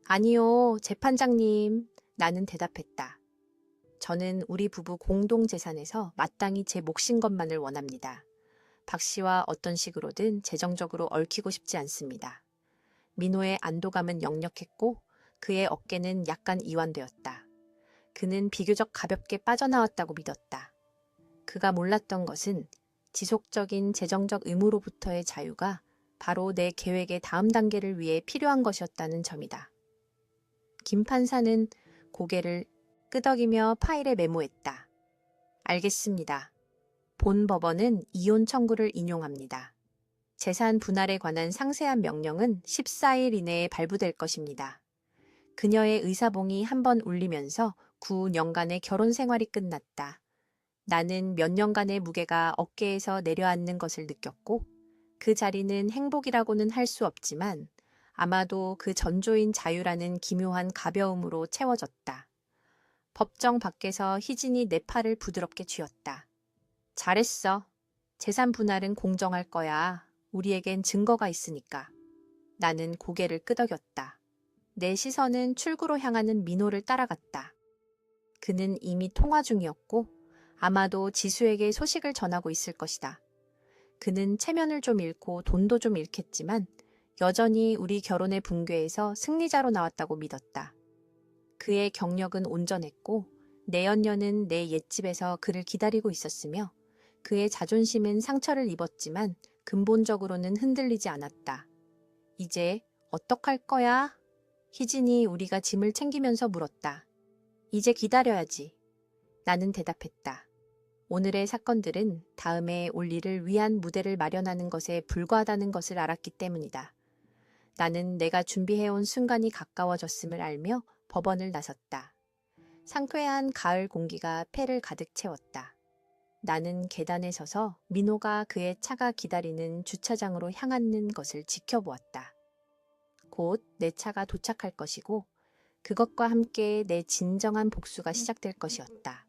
Speaker 1: 아니요, 재판장님. 나는 대답했다. 저는 우리 부부 공동재산에서 마땅히 제 몫인 것만을 원합니다. 박 씨와 어떤 식으로든 재정적으로 얽히고 싶지 않습니다. 민호의 안도감은 역력했고 그의 어깨는 약간 이완되었다. 그는 비교적 가볍게 빠져나왔다고 믿었다. 그가 몰랐던 것은 지속적인 재정적 의무로부터의 자유가 바로 내 계획의 다음 단계를 위해 필요한 것이었다는 점이다. 김 판사는 고개를 끄덕이며 파일에 메모했다. 알겠습니다. 본 법원은 이혼 청구를 인용합니다. 재산 분할에 관한 상세한 명령은 14일 이내에 발부될 것입니다. 그녀의 의사봉이 한번 울리면서 9년간의 결혼 생활이 끝났다. 나는 몇 년간의 무게가 어깨에서 내려앉는 것을 느꼈고 그 자리는 행복이라고는 할 수 없지만 아마도 그 전조인 자유라는 기묘한 가벼움으로 채워졌다. 법정 밖에서 희진이 내 팔을 부드럽게 쥐었다. 잘했어. 재산 분할은 공정할 거야. 우리에겐 증거가 있으니까. 나는 고개를 끄덕였다. 내 시선은 출구로 향하는 민호를 따라갔다. 그는 이미 통화 중이었고 아마도 지수에게 소식을 전하고 있을 것이다. 그는 체면을 좀 잃고 돈도 좀 잃겠지만 여전히 우리 결혼의 붕괴에서 승리자로 나왔다고 믿었다. 그의 경력은 온전했고 내연녀는 내 옛집에서 그를 기다리고 있었으며 그의 자존심은 상처를 입었지만 근본적으로는 흔들리지 않았다. 이제 어떡할 거야? 희진이 우리가 짐을 챙기면서 물었다. 이제 기다려야지. 나는 대답했다. 오늘의 사건들은 다음에 올 일을 위한 무대를 마련하는 것에 불과하다는 것을 알았기 때문이다. 나는 내가 준비해온 순간이 가까워졌음을 알며 법원을 나섰다. 상쾌한 가을 공기가 폐를 가득 채웠다. 나는 계단에 서서 민호가 그의 차가 기다리는 주차장으로 향하는 것을 지켜보았다. 곧 내 차가 도착할 것이고 그것과 함께 내 진정한 복수가 시작될 것이었다.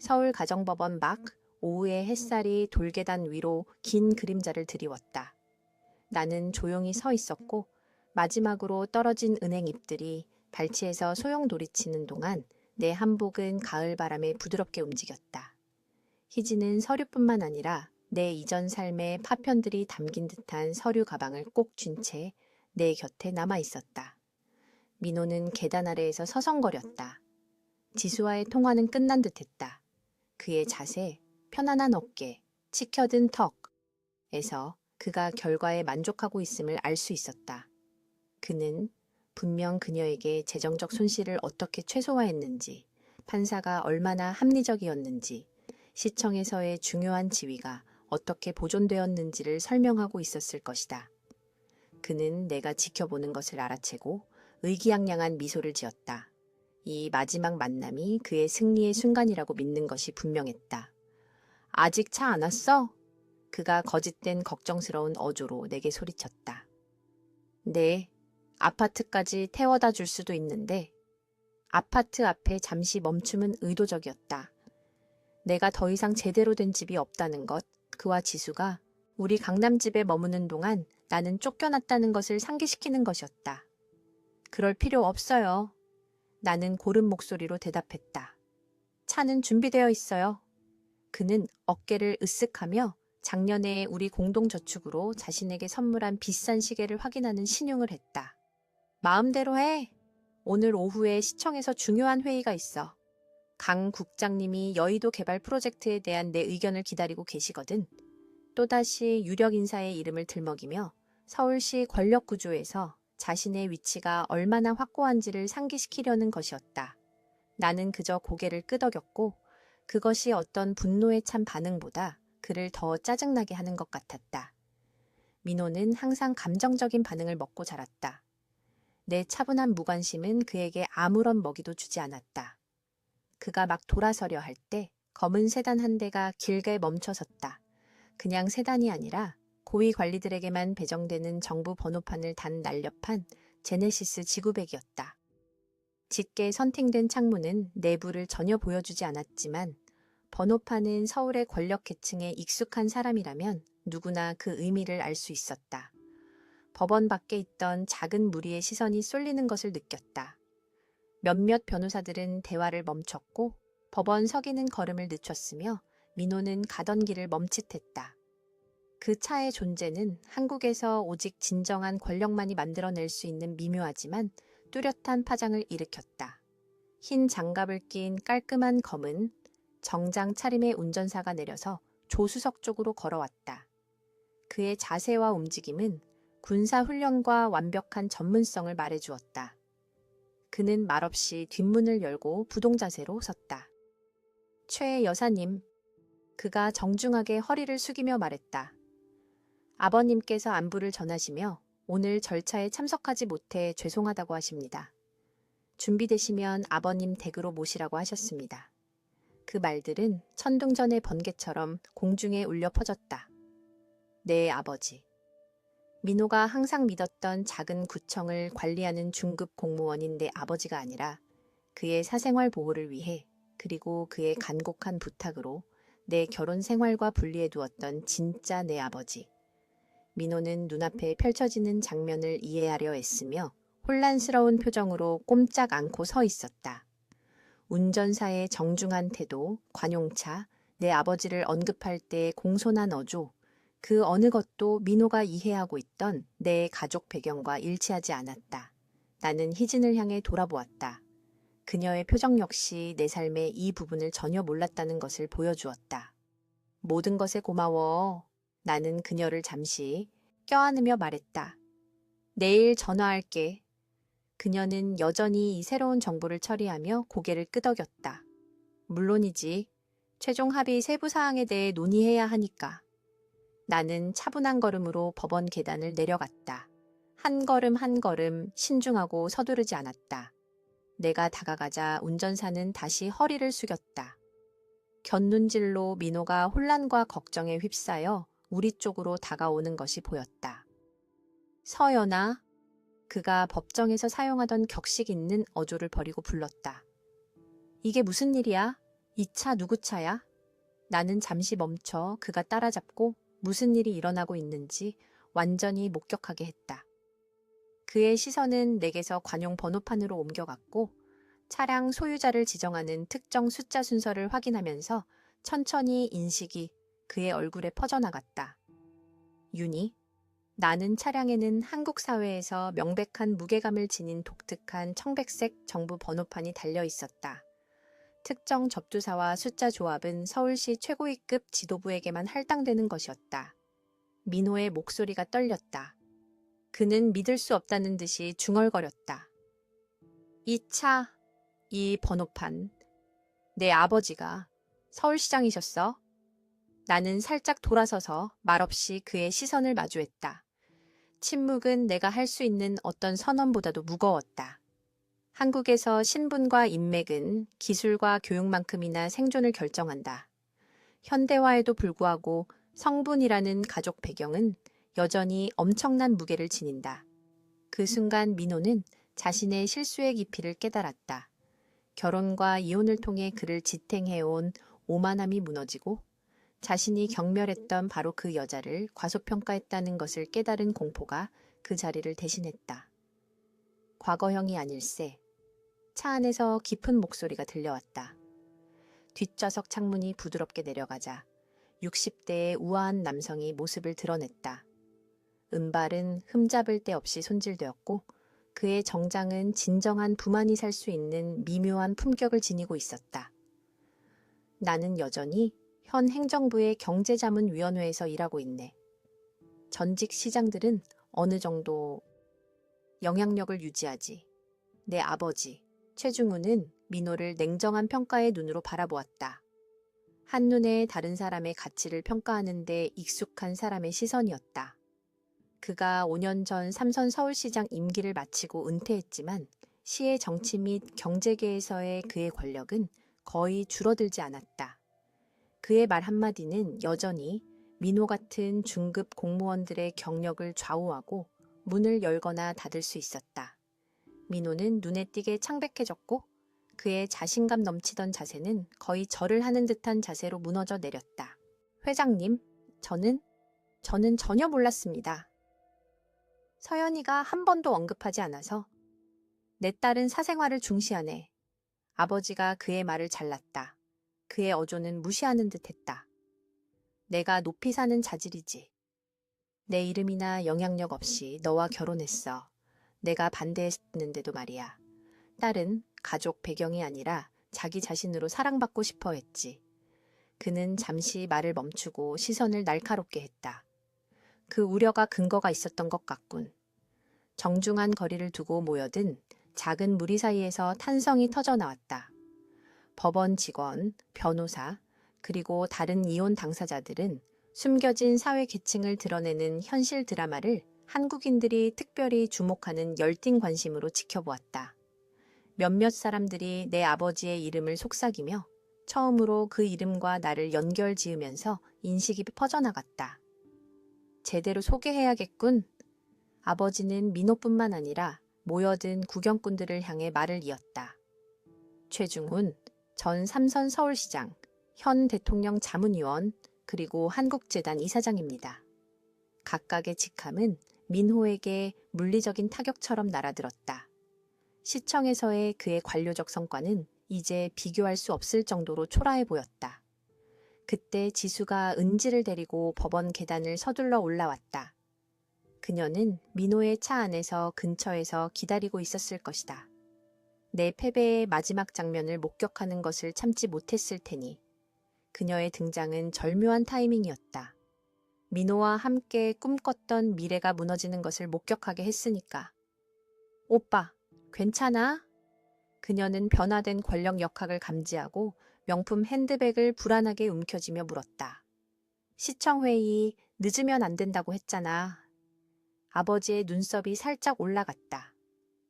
Speaker 1: 서울가정법원 밖 오후의 햇살이 돌계단 위로 긴 그림자를 드리웠다. 나는 조용히 서 있었고 마지막으로 떨어진 은행잎들이 발치에서 소용돌이치는 동안 내 한복은 가을바람에 부드럽게 움직였다. 희진은 서류뿐만 아니라 내 이전 삶의 파편들이 담긴 듯한 서류 가방을 꼭 쥔 채 내 곁에 남아 있었다. 민호는 계단 아래에서 서성거렸다. 지수와의 통화는 끝난 듯했다. 그의 자세, 편안한 어깨, 치켜든 턱에서 그가 결과에 만족하고 있음을 알 수 있었다. 그는 분명 그녀에게 재정적 손실을 어떻게 최소화했는지, 판사가 얼마나 합리적이었는지, 시청에서의 중요한 지위가 어떻게 보존되었는지를 설명하고 있었을 것이다. 그는 내가 지켜보는 것을 알아채고 의기양양한 미소를 지었다. 이 마지막 만남이 그의 승리의 순간이라고 믿는 것이 분명했다. 아직 차 안 왔어? 그가 거짓된 걱정스러운 어조로 내게 소리쳤다. 네, 아파트까지 태워다 줄 수도 있는데. 아파트 앞에 잠시 멈춤은 의도적이었다. 내가 더 이상 제대로 된 집이 없다는 것, 그와 지수가 우리 강남집에 머무는 동안 나는 쫓겨났다는 것을 상기시키는 것이었다. 그럴 필요 없어요. 나는 고른 목소리로 대답했다. 차는 준비되어 있어요. 그는 어깨를 으쓱하며 작년에 우리 공동저축으로 자신에게 선물한 비싼 시계를 확인하는 신용을 했다. 마음대로 해. 오늘 오후에 시청에서 중요한 회의가 있어. 강 국장님이 여의도 개발 프로젝트에 대한 내 의견을 기다리고 계시거든. 또다시 유력 인사의 이름을 들먹이며 서울시 권력 구조에서 자신의 위치가 얼마나 확고한지를 상기시키려는 것이었다. 나는 그저 고개를 끄덕였고 그것이 어떤 분노에 찬 반응보다 그를 더 짜증나게 하는 것 같았다. 민호는 항상 감정적인 반응을 먹고 자랐다. 내 차분한 무관심은 그에게 아무런 먹이도 주지 않았다. 그가 막 돌아서려 할 때 검은 세단 한 대가 길게 멈춰섰다. 그냥 세단이 아니라 고위 관리들에게만 배정되는 정부 번호판을 단 날렵한 제네시스 지구백이었다. 짙게 선팅된 창문은 내부를 전혀 보여주지 않았지만 번호판은 서울의 권력 계층에 익숙한 사람이라면 누구나 그 의미를 알 수 있었다. 법원 밖에 있던 작은 무리의 시선이 쏠리는 것을 느꼈다. 몇몇 변호사들은 대화를 멈췄고 법원 서기는 걸음을 늦췄으며 민호는 가던 길을 멈칫했다. 그 차의 존재는 한국에서 오직 진정한 권력만이 만들어낼 수 있는 미묘하지만 뚜렷한 파장을 일으켰다. 흰 장갑을 낀 깔끔한 검은 정장 차림의 운전사가 내려서 조수석 쪽으로 걸어왔다. 그의 자세와 움직임은 군사훈련과 완벽한 전문성을 말해주었다. 그는 말없이 뒷문을 열고 부동자세로 섰다. 최 여사님, 그가 정중하게 허리를 숙이며 말했다. 아버님께서 안부를 전하시며 오늘 절차에 참석하지 못해 죄송하다고 하십니다. 준비되시면 아버님 댁으로 모시라고 하셨습니다. 그 말들은 천둥전의 번개처럼 공중에 울려 퍼졌다. 내 아버지. 민호가 항상 믿었던 작은 구청을 관리하는 중급 공무원인 내 아버지가 아니라 그의 사생활 보호를 위해 그리고 그의 간곡한 부탁으로 내 결혼 생활과 분리해 두었던 진짜 내 아버지. 민호는 눈앞에 펼쳐지는 장면을 이해하려 애쓰며 혼란스러운 표정으로 꼼짝 않고 서 있었다. 운전사의 정중한 태도, 관용차, 내 아버지를 언급할 때의 공손한 어조, 그 어느 것도 민호가 이해하고 있던 내 가족 배경과 일치하지 않았다. 나는 희진을 향해 돌아보았다. 그녀의 표정 역시 내 삶의 이 부분을 전혀 몰랐다는 것을 보여주었다. 모든 것에 고마워. 나는 그녀를 잠시 껴안으며 말했다. 내일 전화할게. 그녀는 여전히 이 새로운 정보를 처리하며 고개를 끄덕였다. 물론이지. 최종 합의 세부 사항에 대해 논의해야 하니까. 나는 차분한 걸음으로 법원 계단을 내려갔다. 한 걸음 한 걸음 신중하고 서두르지 않았다. 내가 다가가자 운전사는 다시 허리를 숙였다. 곁눈질로 민호가 혼란과 걱정에 휩싸여 우리 쪽으로 다가오는 것이 보였다. 서연아, 그가 법정에서 사용하던 격식 있는 어조를 버리고 불렀다. 이게 무슨 일이야? 이 차 누구 차야? 나는 잠시 멈춰 그가 따라잡고 무슨 일이 일어나고 있는지 완전히 목격하게 했다. 그의 시선은 내게서 관용 번호판으로 옮겨갔고 차량 소유자를 지정하는 특정 숫자 순서를 확인하면서 천천히 인식이 그의 얼굴에 퍼져나갔다. 윤희, 나는 차량에는 한국 사회에서 명백한 무게감을 지닌 독특한 청백색 정부 번호판이 달려 있었다. 특정 접두사와 숫자 조합은 서울시 최고위급 지도부에게만 할당되는 것이었다. 민호의 목소리가 떨렸다. 그는 믿을 수 없다는 듯이 중얼거렸다. 이 차, 이 번호판, 내 아버지가 서울시장이셨어? 나는 살짝 돌아서서 말없이 그의 시선을 마주했다. 침묵은 내가 할 수 있는 어떤 선언보다도 무거웠다. 한국에서 신분과 인맥은 기술과 교육만큼이나 생존을 결정한다. 현대화에도 불구하고 성분이라는 가족 배경은 여전히 엄청난 무게를 지닌다. 그 순간 민호는 자신의 실수의 깊이를 깨달았다. 결혼과 이혼을 통해 그를 지탱해온 오만함이 무너지고 자신이 경멸했던 바로 그 여자를 과소평가했다는 것을 깨달은 공포가 그 자리를 대신했다. 과거형이 아닐세. 차 안에서 깊은 목소리가 들려왔다. 뒷좌석 창문이 부드럽게 내려가자 60대의 우아한 남성이 모습을 드러냈다. 은발은 흠잡을 데 없이 손질되었고 그의 정장은 진정한 부만이 살 수 있는 미묘한 품격을 지니고 있었다. 나는 여전히 현 행정부의 경제자문위원회에서 일하고 있네. 전직 시장들은 어느 정도 영향력을 유지하지. 내 아버지, 최중우는 민호를 냉정한 평가의 눈으로 바라보았다. 한눈에 다른 사람의 가치를 평가하는 데 익숙한 사람의 시선이었다. 그가 5년 전 삼선 서울시장 임기를 마치고 은퇴했지만 시의 정치 및 경제계에서의 그의 권력은 거의 줄어들지 않았다. 그의 말 한마디는 여전히 민호 같은 중급 공무원들의 경력을 좌우하고 문을 열거나 닫을 수 있었다. 민호는 눈에 띄게 창백해졌고 그의 자신감 넘치던 자세는 거의 절을 하는 듯한 자세로 무너져 내렸다. 회장님, 저는 전혀 몰랐습니다. 서연이가 한 번도 언급하지 않아서 내 딸은 사생활을 중시하네. 아버지가 그의 말을 잘랐다. 그의 어조는 무시하는 듯 했다. 내가 높이 사는 자질이지. 내 이름이나 영향력 없이 너와 결혼했어. 내가 반대했는데도 말이야. 딸은 가족 배경이 아니라 자기 자신으로 사랑받고 싶어 했지. 그는 잠시 말을 멈추고 시선을 날카롭게 했다. 그 우려가 근거가 있었던 것 같군. 정중한 거리를 두고 모여든 작은 무리 사이에서 탄성이 터져 나왔다. 법원 직원, 변호사, 그리고 다른 이혼 당사자들은 숨겨진 사회 계층을 드러내는 현실 드라마를 한국인들이 특별히 주목하는 열띤 관심으로 지켜보았다. 몇몇 사람들이 내 아버지의 이름을 속삭이며 처음으로 그 이름과 나를 연결 지으면서 인식이 퍼져나갔다. 제대로 소개해야겠군. 아버지는 민호뿐만 아니라 모여든 구경꾼들을 향해 말을 이었다. 최중훈 전 삼선 서울시장, 현 대통령 자문위원, 그리고 한국재단 이사장입니다. 각각의 직함은 민호에게 물리적인 타격처럼 날아들었다. 시청에서의 그의 관료적 성과는 이제 비교할 수 없을 정도로 초라해 보였다. 그때 지수가 은지를 데리고 법원 계단을 서둘러 올라왔다. 그녀는 민호의 차 안에서 근처에서 기다리고 있었을 것이다. 내 패배의 마지막 장면을 목격하는 것을 참지 못했을 테니 그녀의 등장은 절묘한 타이밍이었다. 민호와 함께 꿈꿨던 미래가 무너지는 것을 목격하게 했으니까. 오빠, 괜찮아? 그녀는 변화된 권력 역학을 감지하고 명품 핸드백을 불안하게 움켜쥐며 물었다. 시청회의 늦으면 안 된다고 했잖아. 아버지의 눈썹이 살짝 올라갔다.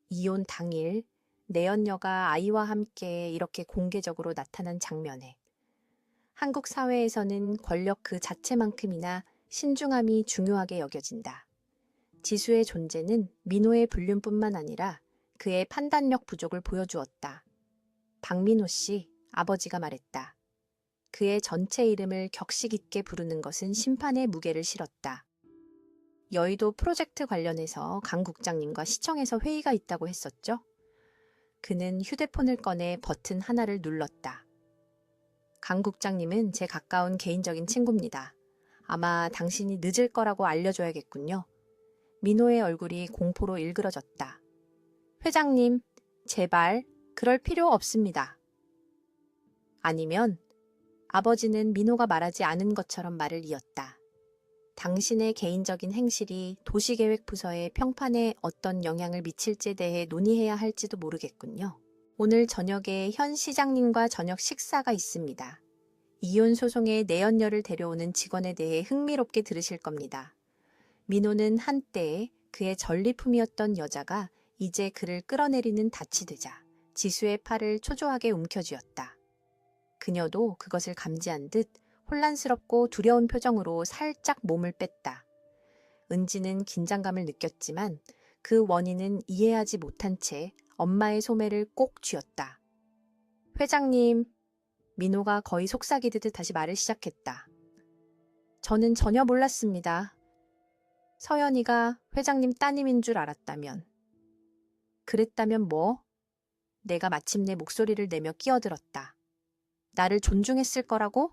Speaker 1: 이혼 당일 내연녀가 아이와 함께 이렇게 공개적으로 나타난 장면에 한국 사회에서는 권력 그 자체만큼이나 신중함이 중요하게 여겨진다. 지수의 존재는 민호의 불륜뿐만 아니라 그의 판단력 부족을 보여주었다. 박민호 씨, 아버지가 말했다. 그의 전체 이름을 격식 있게 부르는 것은 심판의 무게를 실었다. 여의도 프로젝트 관련해서 강 국장님과 시청에서 회의가 있다고 했었죠? 그는 휴대폰을 꺼내 버튼 하나를 눌렀다. 강 국장님은 제 가까운 개인적인 친구입니다. 아마 당신이 늦을 거라고 알려줘야겠군요. 민호의 얼굴이 공포로 일그러졌다. 회장님, 제발 그럴 필요 없습니다. 아니면 아버지는 민호가 말하지 않은 것처럼 말을 이었다. 당신의 개인적인 행실이 도시계획부서의 평판에 어떤 영향을 미칠지에 대해 논의해야 할지도 모르겠군요. 오늘 저녁에 현 시장님과 저녁 식사가 있습니다. 이혼 소송에 내연녀를 데려오는 직원에 대해 흥미롭게 들으실 겁니다. 민호는 한때 그의 전리품이었던 여자가 이제 그를 끌어내리는 닻이 되자 지수의 팔을 초조하게 움켜쥐었다. 그녀도 그것을 감지한 듯 혼란스럽고 두려운 표정으로 살짝 몸을 뺐다. 은지는 긴장감을 느꼈지만 그 원인은 이해하지 못한 채 엄마의 소매를 꼭 쥐었다. 회장님, 민호가 거의 속삭이듯 다시 말을 시작했다. 저는 전혀 몰랐습니다. 서연이가 회장님 따님인 줄 알았다면. 그랬다면 뭐? 내가 마침내 목소리를 내며 끼어들었다. 나를 존중했을 거라고?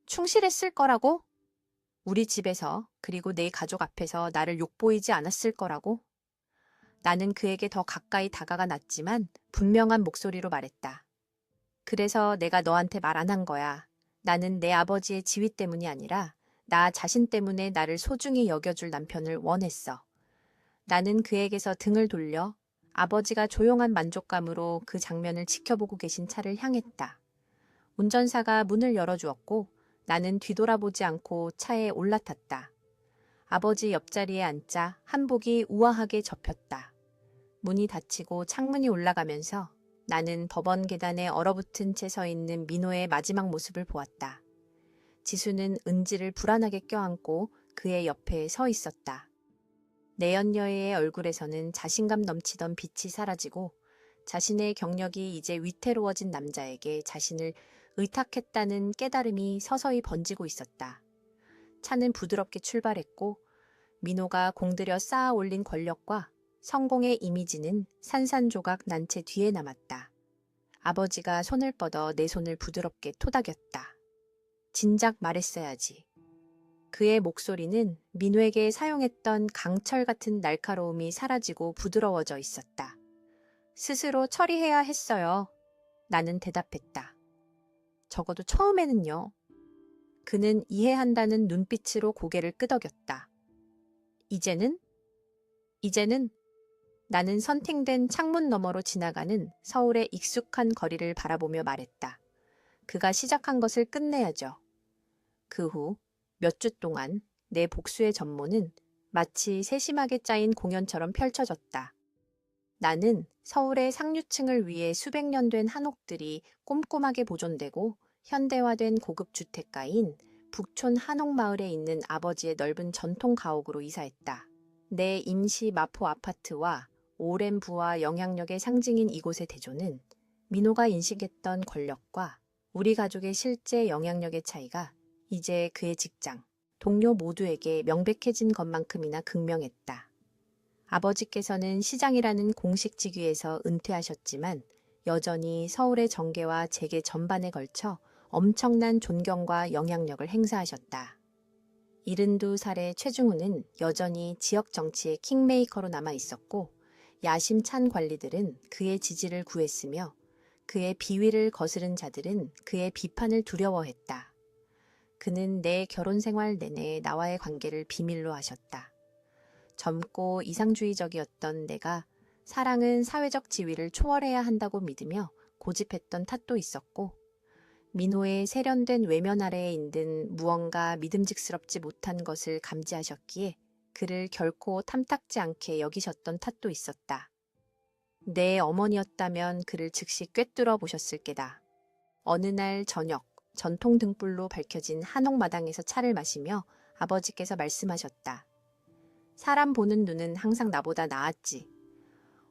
Speaker 1: 충실했을 거라고? 우리 집에서 그리고 내 가족 앞에서 나를 욕보이지 않았을 거라고? 나는 그에게 더 가까이 다가가 놨지만 분명한 목소리로 말했다. 그래서 내가 너한테 말 안 한 거야. 나는 내 아버지의 지위 때문이 아니라 나 자신 때문에 나를 소중히 여겨줄 남편을 원했어. 나는 그에게서 등을 돌려 아버지가 조용한 만족감으로 그 장면을 지켜보고 계신 차를 향했다. 운전사가 문을 열어주었고 나는 뒤돌아보지 않고 차에 올라탔다. 아버지 옆자리에 앉자 한복이 우아하게 접혔다. 문이 닫히고 창문이 올라가면서 나는 법원 계단에 얼어붙은 채 서 있는 민호의 마지막 모습을 보았다. 지수는 은지를 불안하게 껴안고 그의 옆에 서 있었다. 내연녀의 얼굴에서는 자신감 넘치던 빛이 사라지고 자신의 경력이 이제 위태로워진 남자에게 자신을 의탁했다는 깨달음이 서서히 번지고 있었다. 차는 부드럽게 출발했고 민호가 공들여 쌓아 올린 권력과 성공의 이미지는 산산조각 난 채 뒤에 남았다. 아버지가 손을 뻗어 내 손을 부드럽게 토닥였다. 진작 말했어야지. 그의 목소리는 민호에게 사용했던 강철 같은 날카로움이 사라지고 부드러워져 있었다. 스스로 처리해야 했어요. 나는 대답했다. 적어도 처음에는요. 그는 이해한다는 눈빛으로 고개를 끄덕였다. 이제는 나는 선팅된 창문 너머로 지나가는 서울의 익숙한 거리를 바라보며 말했다. 그가 시작한 것을 끝내야죠. 그 후 몇 주 동안 내 복수의 전모는 마치 세심하게 짜인 공연처럼 펼쳐졌다. 나는 서울의 상류층을 위해 수백 년 된 한옥들이 꼼꼼하게 보존되고 현대화된 고급 주택가인 북촌 한옥마을에 있는 아버지의 넓은 전통 가옥으로 이사했다. 내 임시 마포 아파트와 오랜 부와 영향력의 상징인 이곳의 대조는 민호가 인식했던 권력과 우리 가족의 실제 영향력의 차이가 이제 그의 직장, 동료 모두에게 명백해진 것만큼이나 극명했다. 아버지께서는 시장이라는 공식 직위에서 은퇴하셨지만 여전히 서울의 정계와 재계 전반에 걸쳐 엄청난 존경과 영향력을 행사하셨다. 72살의 최중우는 여전히 지역 정치의 킹메이커로 남아 있었고 야심찬 관리들은 그의 지지를 구했으며 그의 비위를 거스른 자들은 그의 비판을 두려워했다. 그는 내 결혼 생활 내내 나와의 관계를 비밀로 하셨다. 젊고 이상주의적이었던 내가 사랑은 사회적 지위를 초월해야 한다고 믿으며 고집했던 탓도 있었고 민호의 세련된 외면 아래에 있는 무언가 믿음직스럽지 못한 것을 감지하셨기에 그를 결코 탐탁지 않게 여기셨던 탓도 있었다. 내 어머니였다면 그를 즉시 꿰뚫어 보셨을 게다. 어느 날 저녁 전통 등불로 밝혀진 한옥마당에서 차를 마시며 아버지께서 말씀하셨다. 사람 보는 눈은 항상 나보다 나았지.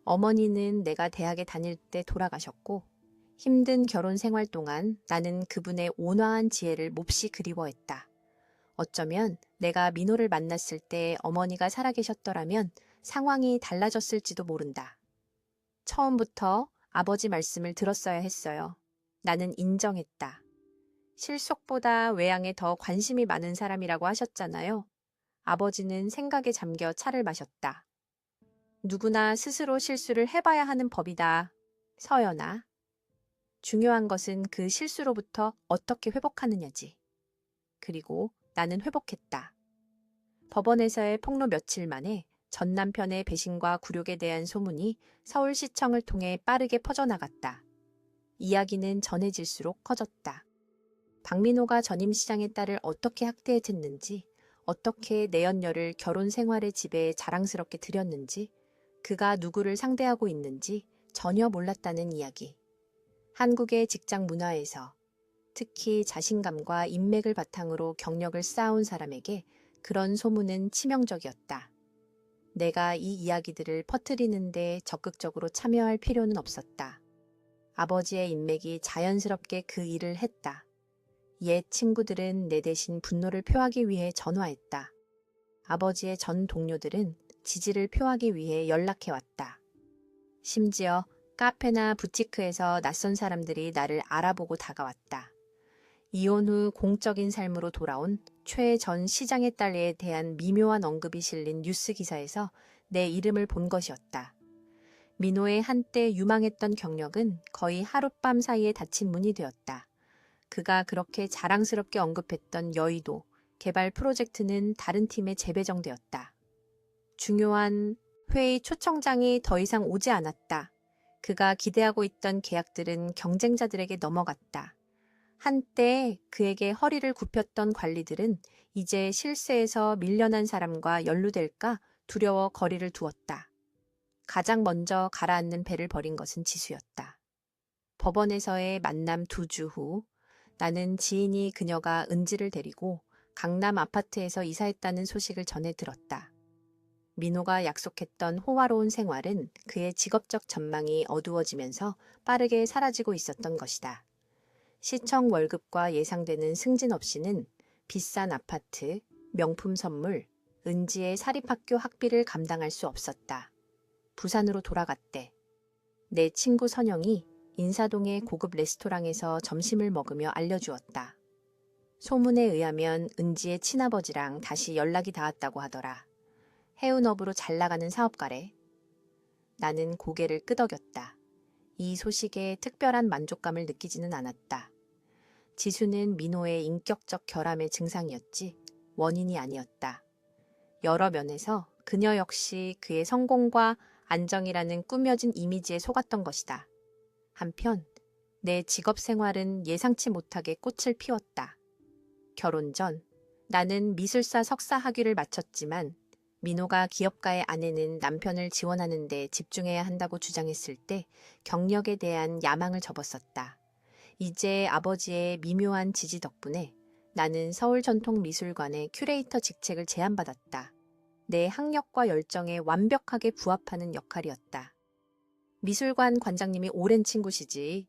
Speaker 1: 어머니는 내가 대학에 다닐 때 돌아가셨고 힘든 결혼 생활 동안 나는 그분의 온화한 지혜를 몹시 그리워했다. 어쩌면 내가 민호를 만났을 때 어머니가 살아계셨더라면 상황이 달라졌을지도 모른다. 처음부터 아버지 말씀을 들었어야 했어요. 나는 인정했다. 실속보다 외양에 더 관심이 많은 사람이라고 하셨잖아요. 아버지는 생각에 잠겨 차를 마셨다. 누구나 스스로 실수를 해봐야 하는 법이다. 서연아. 중요한 것은 그 실수로부터 어떻게 회복하느냐지. 그리고 나는 회복했다. 법원에서의 폭로 며칠 만에 전 남편의 배신과 굴욕에 대한 소문이 서울시청을 통해 빠르게 퍼져나갔다. 이야기는 전해질수록 커졌다. 박민호가 전임 시장의 딸을 어떻게 학대했는지, 어떻게 내연녀를 결혼 생활의 집에 자랑스럽게 들였는지, 그가 누구를 상대하고 있는지 전혀 몰랐다는 이야기. 한국의 직장 문화에서 특히 자신감과 인맥을 바탕으로 경력을 쌓아온 사람에게 그런 소문은 치명적이었다. 내가 이 이야기들을 퍼뜨리는데 적극적으로 참여할 필요는 없었다. 아버지의 인맥이 자연스럽게 그 일을 했다. 옛 친구들은 내 대신 분노를 표하기 위해 전화했다. 아버지의 전 동료들은 지지를 표하기 위해 연락해왔다. 심지어 카페나 부티크에서 낯선 사람들이 나를 알아보고 다가왔다. 이혼 후 공적인 삶으로 돌아온 최 전 시장의 딸에 대한 미묘한 언급이 실린 뉴스 기사에서 내 이름을 본 것이었다. 민호의 한때 유망했던 경력은 거의 하룻밤 사이에 닫힌 문이 되었다. 그가 그렇게 자랑스럽게 언급했던 여의도 개발 프로젝트는 다른 팀에 재배정되었다. 중요한 회의 초청장이 더 이상 오지 않았다. 그가 기대하고 있던 계약들은 경쟁자들에게 넘어갔다. 한때 그에게 허리를 굽혔던 관리들은 이제 실세에서 밀려난 사람과 연루될까 두려워 거리를 두었다. 가장 먼저 가라앉는 배를 버린 것은 지수였다. 법원에서의 만남 2주 후 나는 지인이 그녀가 은지를 데리고 강남 아파트에서 이사했다는 소식을 전해 들었다. 민호가 약속했던 호화로운 생활은 그의 직업적 전망이 어두워지면서 빠르게 사라지고 있었던 것이다. 시청 월급과 예상되는 승진 없이는 비싼 아파트, 명품 선물, 은지의 사립학교 학비를 감당할 수 없었다. 부산으로 돌아갔대. 내 친구 선영이 인사동의 고급 레스토랑에서 점심을 먹으며 알려주었다. 소문에 의하면 은지의 친아버지랑 다시 연락이 닿았다고 하더라. 해운업으로 잘 나가는 사업가래. 나는 고개를 끄덕였다. 이 소식에 특별한 만족감을 느끼지는 않았다. 지수는 민호의 인격적 결함의 증상이었지 원인이 아니었다. 여러 면에서 그녀 역시 그의 성공과 안정이라는 꾸며진 이미지에 속았던 것이다. 한편 내 직업 생활은 예상치 못하게 꽃을 피웠다. 결혼 전 나는 미술사 석사 학위를 마쳤지만 민호가 기업가의 아내는 남편을 지원하는 데 집중해야 한다고 주장했을 때 경력에 대한 야망을 접었었다. 이제 아버지의 미묘한 지지 덕분에 나는 서울전통미술관의 큐레이터 직책을 제안받았다. 내 학력과 열정에 완벽하게 부합하는 역할이었다. 미술관 관장님이 오랜 친구시지.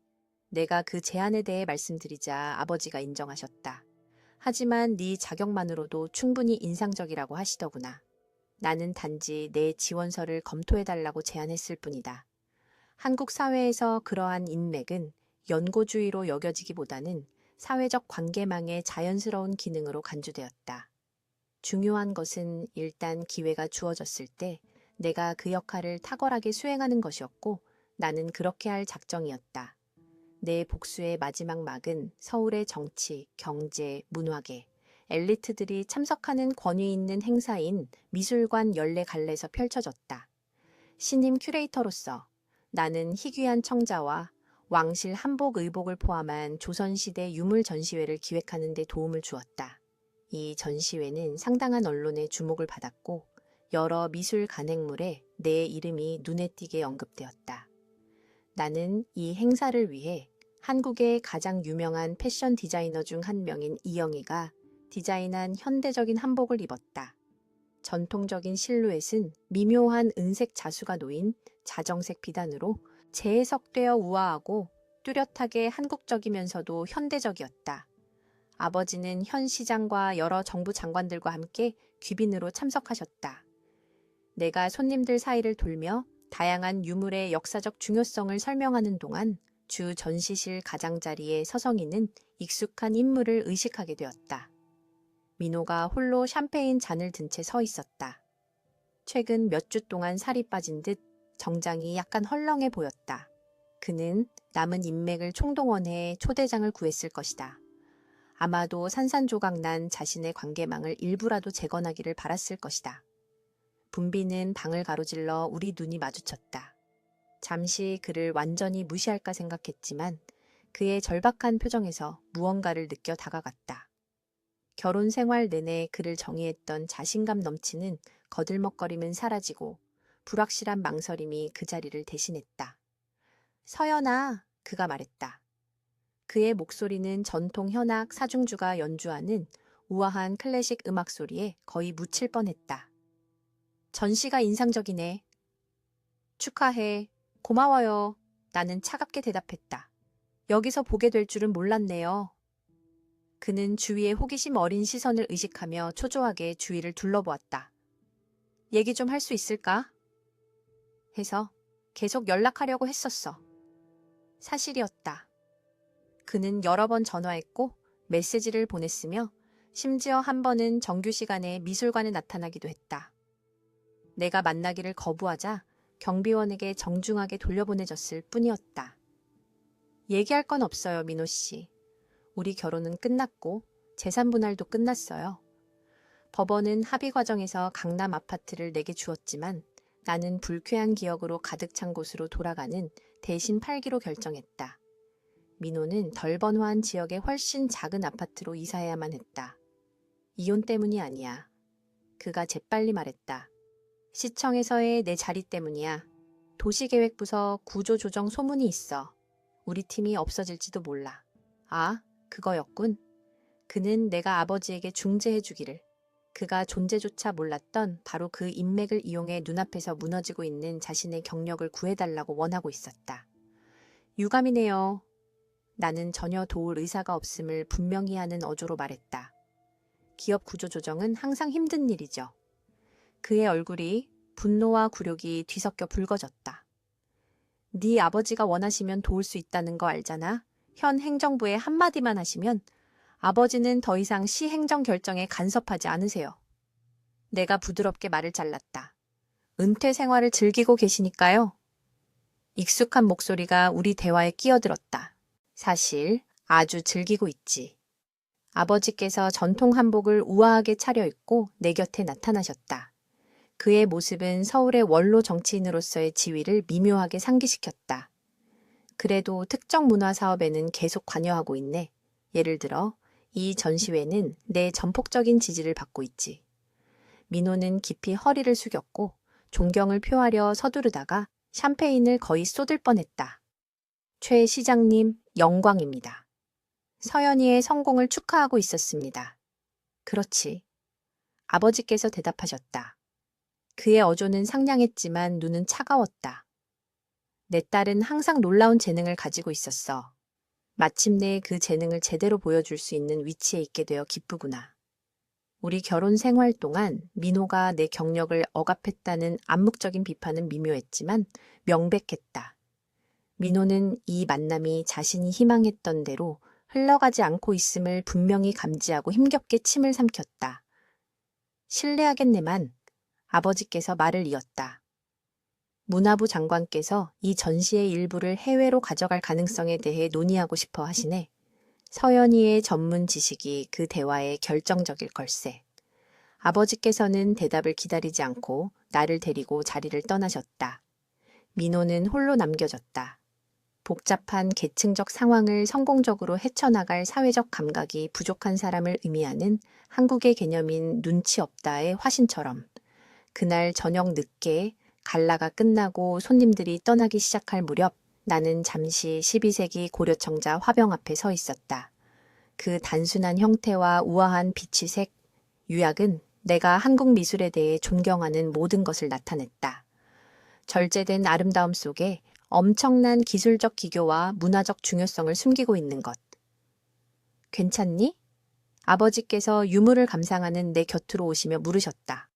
Speaker 1: 내가 그 제안에 대해 말씀드리자 아버지가 인정하셨다. 하지만 네 자격만으로도 충분히 인상적이라고 하시더구나. 나는 단지 내 지원서를 검토해달라고 제안했을 뿐이다. 한국 사회에서 그러한 인맥은 연고주의로 여겨지기보다는 사회적 관계망의 자연스러운 기능으로 간주되었다. 중요한 것은 일단 기회가 주어졌을 때 내가 그 역할을 탁월하게 수행하는 것이었고 나는 그렇게 할 작정이었다. 내 복수의 마지막 막은 서울의 정치, 경제, 문화계, 엘리트들이 참석하는 권위 있는 행사인 미술관 연례 갈래에서 펼쳐졌다. 신임 큐레이터로서 나는 희귀한 청자와 왕실 한복 의복을 포함한 조선시대 유물 전시회를 기획하는 데 도움을 주었다. 이 전시회는 상당한 언론의 주목을 받았고 여러 미술 간행물에 내 이름이 눈에 띄게 언급되었다. 나는 이 행사를 위해 한국의 가장 유명한 패션 디자이너 중 한 명인 이영희가 디자인한 현대적인 한복을 입었다. 전통적인 실루엣은 미묘한 은색 자수가 놓인 자정색 비단으로 재해석되어 우아하고 뚜렷하게 한국적이면서도 현대적이었다. 아버지는 현 시장과 여러 정부 장관들과 함께 귀빈으로 참석하셨다. 내가 손님들 사이를 돌며 다양한 유물의 역사적 중요성을 설명하는 동안 주 전시실 가장자리에 서성이는 익숙한 인물을 의식하게 되었다. 민호가 홀로 샴페인 잔을 든 채 서 있었다. 최근 몇 주 동안 살이 빠진 듯 정장이 약간 헐렁해 보였다. 그는 남은 인맥을 총동원해 초대장을 구했을 것이다. 아마도 산산조각난 자신의 관계망을 일부라도 재건하기를 바랐을 것이다. 분비는 방을 가로질러 우리 눈이 마주쳤다. 잠시 그를 완전히 무시할까 생각했지만 그의 절박한 표정에서 무언가를 느껴 다가갔다. 결혼 생활 내내 그를 정의했던 자신감 넘치는 거들먹거림은 사라지고 불확실한 망설임이 그 자리를 대신했다. 서연아, 그가 말했다. 그의 목소리는 전통 현악 사중주가 연주하는 우아한 클래식 음악 소리에 거의 묻힐 뻔했다. 전시가 인상적이네. 축하해. 고마워요. 나는 차갑게 대답했다. 여기서 보게 될 줄은 몰랐네요. 그는 주위의 호기심 어린 시선을 의식하며 초조하게 주위를 둘러보았다. 얘기 좀 할 수 있을까? 해서 계속 연락하려고 했었어. 사실이었다. 그는 여러 번 전화했고 메시지를 보냈으며 심지어 한 번은 정규 시간에 미술관에 나타나기도 했다. 내가 만나기를 거부하자 경비원에게 정중하게 돌려보내졌을 뿐이었다. 얘기할 건 없어요, 민호 씨. 우리 결혼은 끝났고 재산 분할도 끝났어요. 법원은 합의 과정에서 강남 아파트를 내게 주었지만 나는 불쾌한 기억으로 가득 찬 곳으로 돌아가는 대신 팔기로 결정했다. 민호는 덜 번화한 지역의 훨씬 작은 아파트로 이사해야만 했다. 이혼 때문이 아니야. 그가 재빨리 말했다. 시청에서의 내 자리 때문이야. 도시계획부서 구조조정 소문이 있어. 우리 팀이 없어질지도 몰라. 아, 그거였군. 그는 내가 아버지에게 중재해주기를. 그가 존재조차 몰랐던 바로 그 인맥을 이용해 눈앞에서 무너지고 있는 자신의 경력을 구해달라고 원하고 있었다. 유감이네요. 나는 전혀 도울 의사가 없음을 분명히 하는 어조로 말했다. 기업 구조조정은 항상 힘든 일이죠. 그의 얼굴이 분노와 굴욕이 뒤섞여 붉어졌다. 네 아버지가 원하시면 도울 수 있다는 거 알잖아. 현 행정부에 한마디만 하시면 아버지는 더 이상 시 행정 결정에 간섭하지 않으세요. 내가 부드럽게 말을 잘랐다. 은퇴 생활을 즐기고 계시니까요. 익숙한 목소리가 우리 대화에 끼어들었다. 사실 아주 즐기고 있지. 아버지께서 전통 한복을 우아하게 차려입고 내 곁에 나타나셨다. 그의 모습은 서울의 원로 정치인으로서의 지위를 미묘하게 상기시켰다. 그래도 특정 문화 사업에는 계속 관여하고 있네. 예를 들어 이 전시회는 내 전폭적인 지지를 받고 있지. 민호는 깊이 허리를 숙였고 존경을 표하려 서두르다가 샴페인을 거의 쏟을 뻔했다. 최 시장님, 영광입니다. 서연이의 성공을 축하하고 있었습니다. 그렇지. 아버지께서 대답하셨다. 그의 어조는 상냥했지만 눈은 차가웠다. 내 딸은 항상 놀라운 재능을 가지고 있었어. 마침내 그 재능을 제대로 보여줄 수 있는 위치에 있게 되어 기쁘구나. 우리 결혼 생활 동안 민호가 내 경력을 억압했다는 암묵적인 비판은 미묘했지만 명백했다. 민호는 이 만남이 자신이 희망했던 대로 흘러가지 않고 있음을 분명히 감지하고 힘겹게 침을 삼켰다. 실례하겠네만 아버지께서 말을 이었다. 문화부 장관께서 이 전시의 일부를 해외로 가져갈 가능성에 대해 논의하고 싶어 하시네. 서연이의 전문 지식이 그 대화에 결정적일 걸세. 아버지께서는 대답을 기다리지 않고 나를 데리고 자리를 떠나셨다. 민호는 홀로 남겨졌다. 복잡한 계층적 상황을 성공적으로 헤쳐나갈 사회적 감각이 부족한 사람을 의미하는 한국의 개념인 눈치 없다의 화신처럼 그날 저녁 늦게 갈라가 끝나고 손님들이 떠나기 시작할 무렵 나는 잠시 12세기 고려청자 화병 앞에 서 있었다. 그 단순한 형태와 우아한 빛의 유약은 내가 한국 미술에 대해 존경하는 모든 것을 나타냈다. 절제된 아름다움 속에 엄청난 기술적 기교와 문화적 중요성을 숨기고 있는 것. 괜찮니? 아버지께서 유물을 감상하는 내 곁으로 오시며 물으셨다.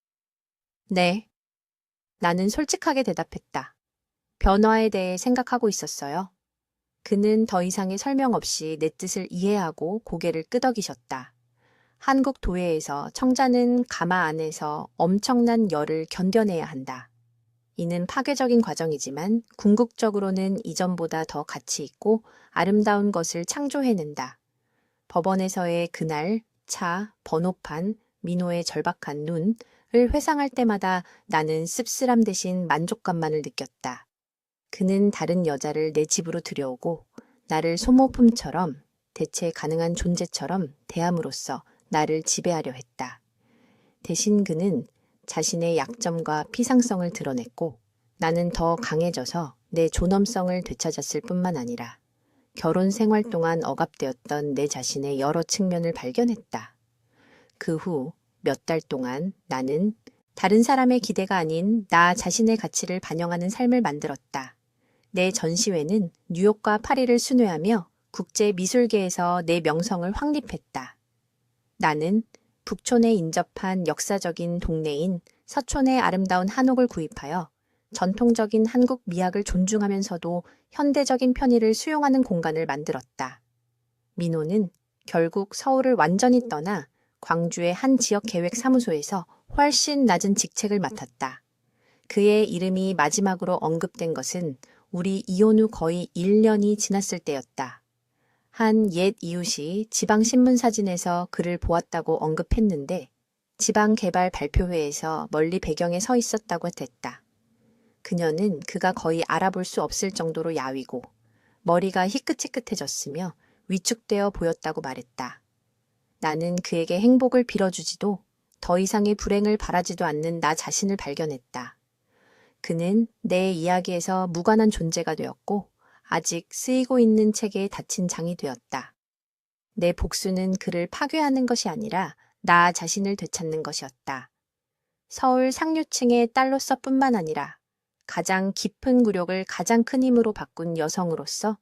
Speaker 1: 네. 나는 솔직하게 대답했다. 변화에 대해 생각하고 있었어요. 그는 더 이상의 설명 없이 내 뜻을 이해하고 고개를 끄덕이셨다. 한국 도예에서 청자는 가마 안에서 엄청난 열을 견뎌내야 한다. 이는 파괴적인 과정이지만 궁극적으로는 이전보다 더 가치 있고 아름다운 것을 창조해낸다. 법원에서의 그날, 차, 번호판, 민호의 절박한 눈을 회상할 때마다 나는 씁쓸함 대신 만족감만을 느꼈다. 그는 다른 여자를 내 집으로 들여오고 나를 소모품처럼 대체 가능한 존재처럼 대함으로써 나를 지배하려 했다. 대신 그는 자신의 약점과 피상성을 드러냈고 나는 더 강해져서 내 존엄성을 되찾았을 뿐만 아니라 결혼 생활 동안 억압되었던 내 자신의 여러 측면을 발견했다. 그 후 몇 달 동안 나는 다른 사람의 기대가 아닌 나 자신의 가치를 반영하는 삶을 만들었다. 내 전시회는 뉴욕과 파리를 순회하며 국제 미술계에서 내 명성을 확립했다. 나는 북촌에 인접한 역사적인 동네인 서촌의 아름다운 한옥을 구입하여 전통적인 한국 미학을 존중하면서도 현대적인 편의를 수용하는 공간을 만들었다. 민호는 결국 서울을 완전히 떠나 광주의 한 지역 계획 사무소에서 훨씬 낮은 직책을 맡았다. 그의 이름이 마지막으로 언급된 것은 우리 이혼 후 거의 1년이 지났을 때였다. 한 옛 이웃이 지방신문 사진에서 그를 보았다고 언급했는데 지방개발 발표회에서 멀리 배경에 서 있었다고 했다. 그녀는 그가 거의 알아볼 수 없을 정도로 야위고 머리가 희끗희끗해졌으며 위축되어 보였다고 말했다. 나는 그에게 행복을 빌어주지도 더 이상의 불행을 바라지도 않는 나 자신을 발견했다. 그는 내 이야기에서 무관한 존재가 되었고 아직 쓰이고 있는 책에 닫힌 장이 되었다. 내 복수는 그를 파괴하는 것이 아니라 나 자신을 되찾는 것이었다. 서울 상류층의 딸로서뿐만 아니라 가장 깊은 굴욕을 가장 큰 힘으로 바꾼 여성으로서